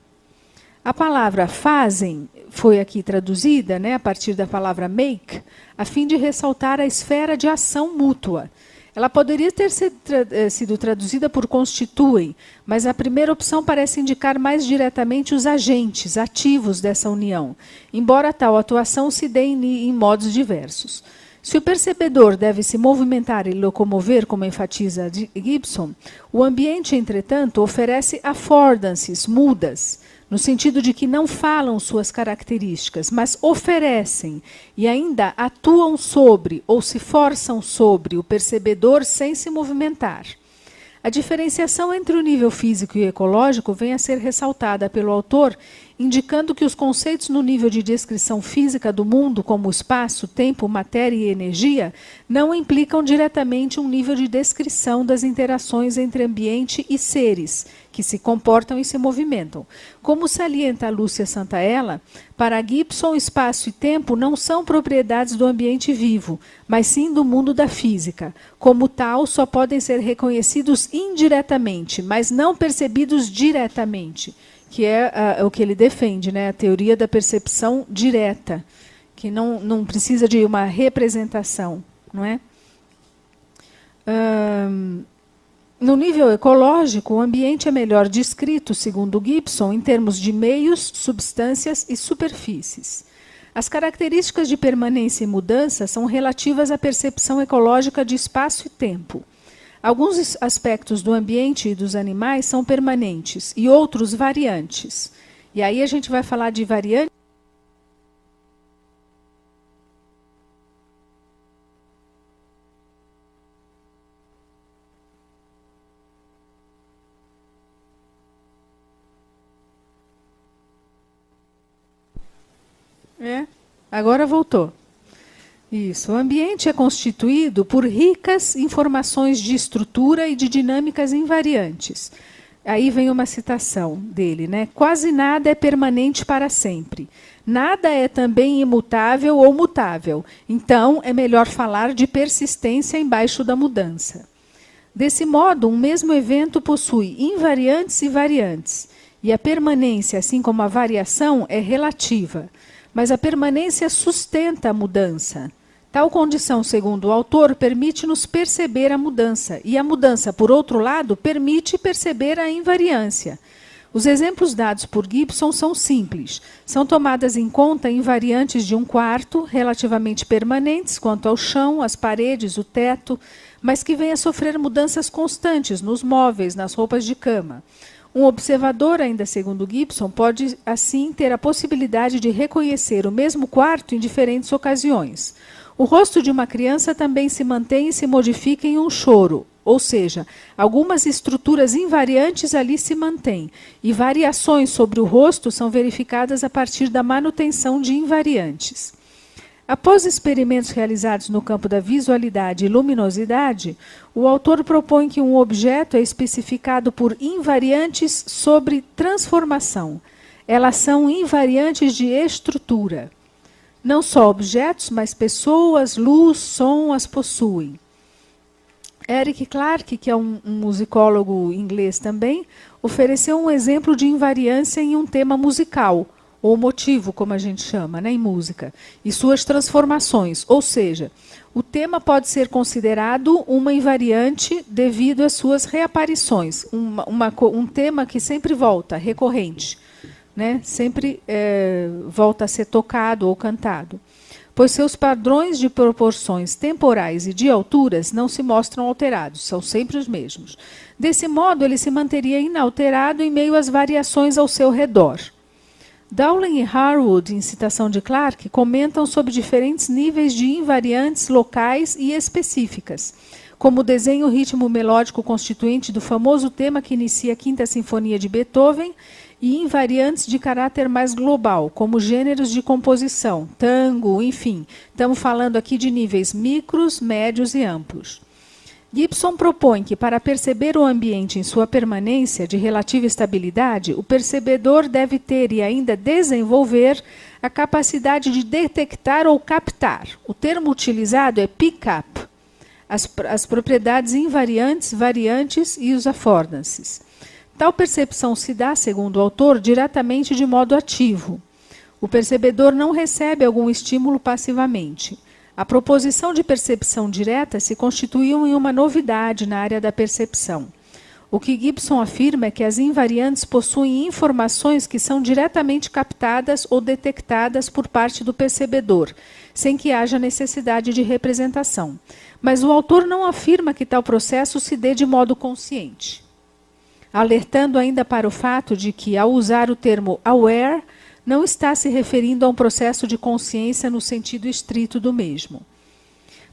A palavra fazem foi aqui traduzida, a partir da palavra make, a fim de ressaltar a esfera de ação mútua. Ela poderia ter sido traduzida por constituem, mas a primeira opção parece indicar mais diretamente os agentes ativos dessa união, embora tal atuação se dê em modos diversos. Se o percebedor deve se movimentar e locomover, como enfatiza Gibson, o ambiente, entretanto, oferece affordances, mudas, no sentido de que não falam suas características, mas oferecem e ainda atuam sobre ou se forçam sobre o percebedor sem se movimentar. A diferenciação entre o nível físico e ecológico vem a ser ressaltada pelo autor, indicando que os conceitos no nível de descrição física do mundo, como espaço, tempo, matéria e energia, não implicam diretamente um nível de descrição das interações entre ambiente e seres, que se comportam e se movimentam. Como salienta Lúcia Santaella, para Gibson, espaço e tempo não são propriedades do ambiente vivo, mas sim do mundo da física. Como tal, só podem ser reconhecidos indiretamente, mas não percebidos diretamente, que é o que ele defende, a teoria da percepção direta, que não precisa de uma representação, não é? No nível ecológico, o ambiente é melhor descrito, segundo Gibson, em termos de meios, substâncias e superfícies. As características de permanência e mudança são relativas à percepção ecológica de espaço e tempo. Alguns aspectos do ambiente e dos animais são permanentes e outros variantes. E aí a gente vai falar de variantes. Agora voltou. Isso. O ambiente é constituído por ricas informações de estrutura e de dinâmicas invariantes. Aí vem uma citação dele, Quase nada é permanente para sempre. Nada é também imutável ou mutável. Então, é melhor falar de persistência embaixo da mudança. Desse modo, um mesmo evento possui invariantes e variantes. E a permanência, assim como a variação, é relativa. Mas a permanência sustenta a mudança. Tal condição, segundo o autor, permite-nos perceber a mudança. E a mudança, por outro lado, permite perceber a invariância. Os exemplos dados por Gibson são simples. São tomadas em conta invariantes de um quarto, relativamente permanentes quanto ao chão, as paredes, o teto, mas que vêm a sofrer mudanças constantes nos móveis, nas roupas de cama. Um observador, ainda segundo Gibson, pode, assim, ter a possibilidade de reconhecer o mesmo quarto em diferentes ocasiões. O rosto de uma criança também se mantém e se modifica em um choro, ou seja, algumas estruturas invariantes ali se mantêm, e variações sobre o rosto são verificadas a partir da manutenção de invariantes. Após experimentos realizados no campo da visualidade e luminosidade, o autor propõe que um objeto é especificado por invariantes sobre transformação. Elas são invariantes de estrutura. Não só objetos, mas pessoas, luz, som as possuem. Eric Clarke, que é um musicólogo inglês também, ofereceu um exemplo de invariância em um tema musical, ou motivo, como a gente chama, né, em música, e suas transformações. Ou seja, o tema pode ser considerado uma invariante devido às suas reaparições. Um tema que sempre volta, recorrente, né, sempre volta a ser tocado ou cantado, pois seus padrões de proporções temporais e de alturas não se mostram alterados, são sempre os mesmos. Desse modo, ele se manteria inalterado em meio às variações ao seu redor. Dowling e Harwood, em citação de Clarke, comentam sobre diferentes níveis de invariantes locais e específicas, como o desenho ritmo melódico constituinte do famoso tema que inicia a Quinta Sinfonia de Beethoven, e invariantes de caráter mais global, como gêneros de composição, tango, enfim. Estamos falando aqui de níveis micros, médios e amplos. Gibson propõe que, para perceber o ambiente em sua permanência de relativa estabilidade, o percebedor deve ter e ainda desenvolver a capacidade de detectar ou captar. O termo utilizado é pick-up, as propriedades invariantes, variantes e os affordances. Tal percepção se dá, segundo o autor, diretamente de modo ativo. O percebedor não recebe algum estímulo passivamente. A proposição de percepção direta se constituiu em uma novidade na área da percepção. O que Gibson afirma é que as invariantes possuem informações que são diretamente captadas ou detectadas por parte do percebedor, sem que haja necessidade de representação. Mas o autor não afirma que tal processo se dê de modo consciente, alertando ainda para o fato de que, ao usar o termo aware, não está se referindo a um processo de consciência no sentido estrito do mesmo.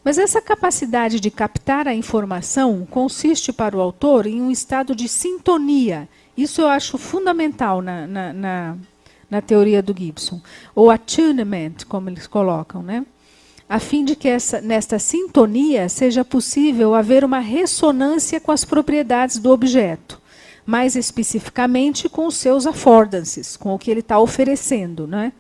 Mas essa capacidade de captar a informação consiste para o autor em um estado de sintonia. Isso eu acho fundamental na teoria do Gibson. Ou attunement, como eles colocam, né? A fim de que nesta sintonia seja possível haver uma ressonância com as propriedades do objeto, mais especificamente com os seus affordances, com o que ele está oferecendo, né?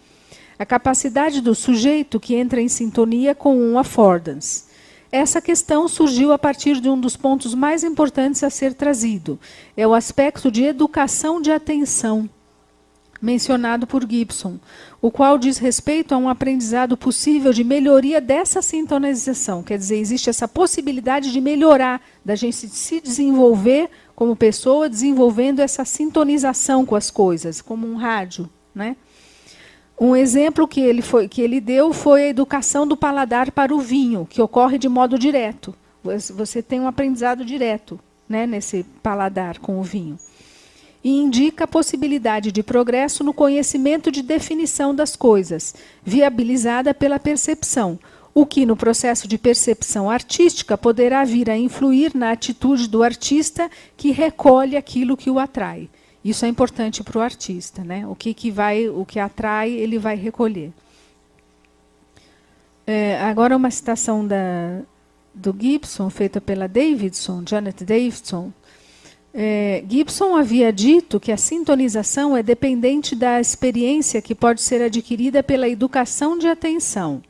A capacidade do sujeito que entra em sintonia com um affordance. Essa questão surgiu a partir de um dos pontos mais importantes a ser trazido. É o aspecto de educação de atenção, mencionado por Gibson, o qual diz respeito a um aprendizado possível de melhoria dessa sintonização. Quer dizer, existe essa possibilidade de melhorar, da gente se desenvolver como pessoa, desenvolvendo essa sintonização com as coisas, como um rádio, né? Um exemplo que ele deu foi a educação do paladar para o vinho, que ocorre de modo direto. Você tem um aprendizado direto, né, nesse paladar com o vinho. E indica a possibilidade de progresso no conhecimento de definição das coisas, viabilizada pela percepção, o que, no processo de percepção artística, poderá vir a influir na atitude do artista que recolhe aquilo que o atrai. Isso é importante para o artista, né? O que atrai, ele vai recolher. Agora uma citação do Gibson, feita pela Janet Davidson. Gibson havia dito que a sintonização é dependente da experiência que pode ser adquirida pela educação de atenção.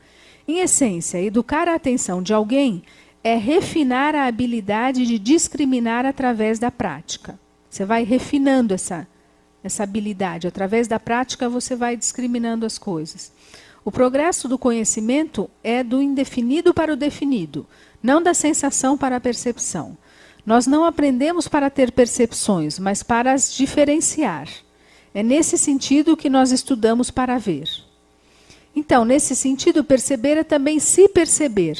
Em essência, educar a atenção de alguém é refinar a habilidade de discriminar através da prática. Você vai refinando essa habilidade. Através da prática, você vai discriminando as coisas. O progresso do conhecimento é do indefinido para o definido, não da sensação para a percepção. Nós não aprendemos para ter percepções, mas para as diferenciar. É nesse sentido que nós estudamos para ver. Então, nesse sentido, perceber é também se perceber.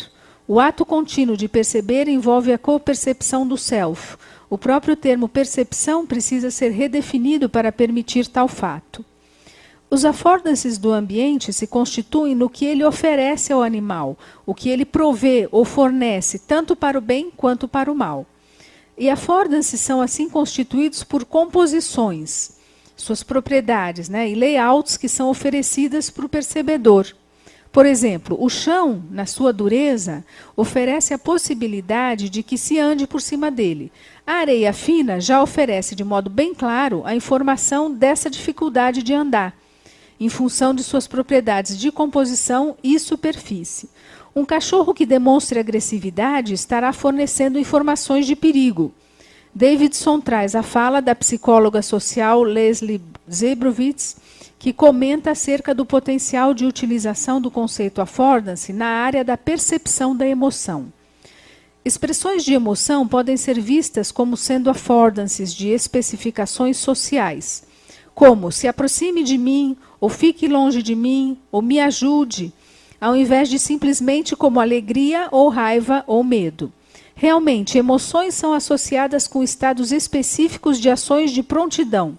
O ato contínuo de perceber envolve a copercepção do self, O próprio termo percepção precisa ser redefinido para permitir tal fato. Os affordances do ambiente se constituem no que ele oferece ao animal, o que ele provê ou fornece, tanto para o bem quanto para o mal. E affordances são assim constituídos por composições, suas propriedades, né, e layouts que são oferecidas para o percebedor. Por exemplo, o chão, na sua dureza, oferece a possibilidade de que se ande por cima dele. A areia fina já oferece de modo bem claro a informação dessa dificuldade de andar, em função de suas propriedades de composição e superfície. Um cachorro que demonstre agressividade estará fornecendo informações de perigo. Davidson traz a fala da psicóloga social Leslie Zebrowitz, que comenta acerca do potencial de utilização do conceito affordance na área da percepção da emoção. Expressões de emoção podem ser vistas como sendo affordances de especificações sociais, como se aproxime de mim, ou fique longe de mim, ou me ajude, ao invés de simplesmente como alegria ou raiva ou medo. Realmente, emoções são associadas com estados específicos de ações de prontidão.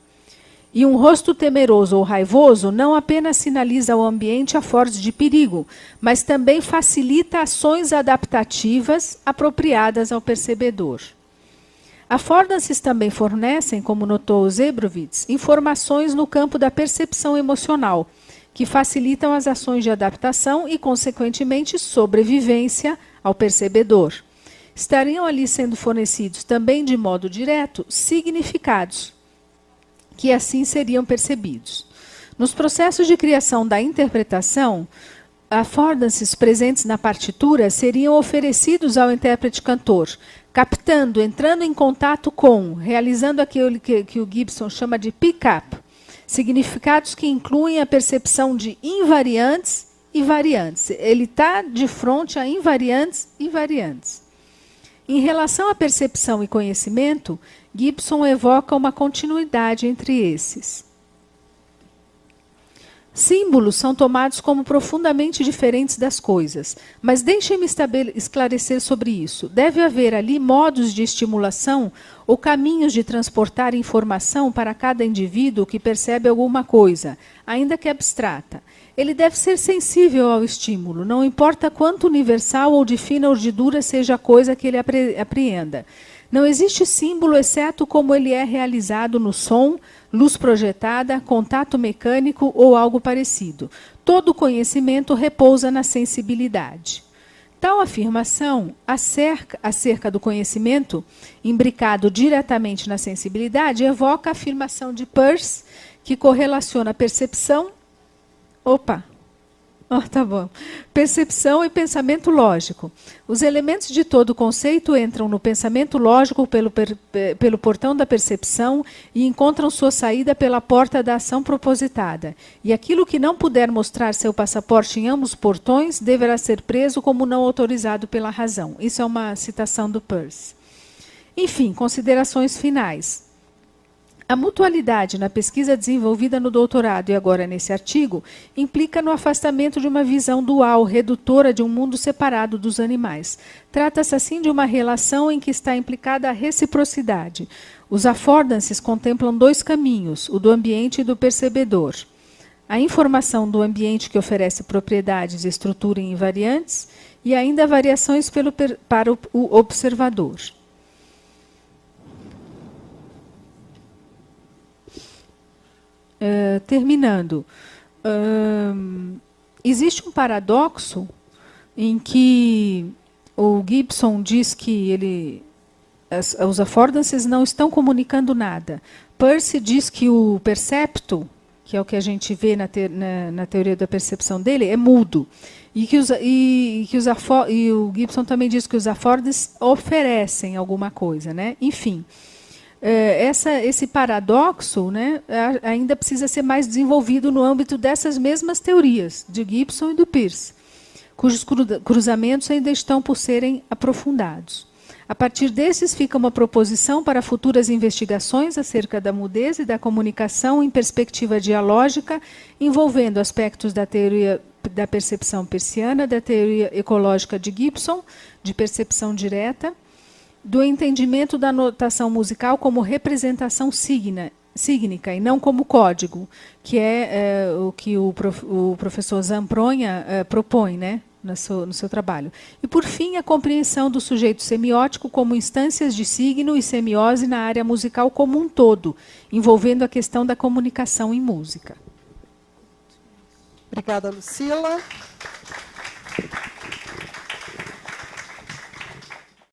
E um rosto temeroso ou raivoso não apenas sinaliza ao ambiente affordances de perigo, mas também facilita ações adaptativas apropriadas ao percebedor. Affordances também fornecem, como notou Zebrowitz, informações no campo da percepção emocional, que facilitam as ações de adaptação e, consequentemente, sobrevivência ao percebedor. Estariam ali sendo fornecidos também de modo direto significados, que assim seriam percebidos. Nos processos de criação da interpretação, affordances presentes na partitura seriam oferecidos ao intérprete-cantor, captando, entrando em contato com, realizando aquilo que o Gibson chama de pick-up, significados que incluem a percepção de invariantes e variantes. Ele está de frente a invariantes e variantes. Em relação à percepção e conhecimento, Gibson evoca uma continuidade entre esses. Símbolos são tomados como profundamente diferentes das coisas, mas deixem-me esclarecer sobre isso. Deve haver ali modos de estimulação ou caminhos de transportar informação para cada indivíduo que percebe alguma coisa, ainda que abstrata. Ele deve ser sensível ao estímulo, não importa quanto universal ou de fina urdidura seja a coisa que ele apreenda. Não existe símbolo exceto como ele é realizado no som, luz projetada, contato mecânico ou algo parecido. Todo conhecimento repousa na sensibilidade. Tal afirmação acerca do conhecimento, imbricado diretamente na sensibilidade, evoca a afirmação de Peirce, que correlaciona a percepção... tá bom. Percepção e pensamento lógico. Os elementos de todo conceito entram no pensamento lógico pelo portão da percepção e encontram sua saída pela porta da ação propositada. E aquilo que não puder mostrar seu passaporte em ambos portões deverá ser preso como não autorizado pela razão. Isso é uma citação do Peirce. Enfim, considerações finais. A mutualidade na pesquisa desenvolvida no doutorado e agora nesse artigo implica no afastamento de uma visão dual, redutora de um mundo separado dos animais. Trata-se assim de uma relação em que está implicada a reciprocidade. Os affordances contemplam dois caminhos, o do ambiente e do percebedor. A informação do ambiente que oferece propriedades e estrutura invariantes e ainda variações para o observador. Terminando, existe um paradoxo em que o Gibson diz que os affordances não estão comunicando nada. Peirce diz que o percepto, que é o que a gente vê na teoria da percepção dele, é mudo. E o Gibson também diz que os affordances oferecem alguma coisa, né? Enfim. Esse paradoxo, né, ainda precisa ser mais desenvolvido no âmbito dessas mesmas teorias, de Gibson e do Peirce, cujos cruzamentos ainda estão por serem aprofundados. A partir desses, fica uma proposição para futuras investigações acerca da mudez e da comunicação em perspectiva dialógica, envolvendo aspectos da teoria da percepção peirciana, da teoria ecológica de Gibson, de percepção direta, do entendimento da notação musical como representação sígnica e não como código, que é o que o professor Zampronha propõe, né, no seu trabalho. E, por fim, a compreensão do sujeito semiótico como instâncias de signo e semiose na área musical como um todo, envolvendo a questão da comunicação em música. Obrigada, Lucila.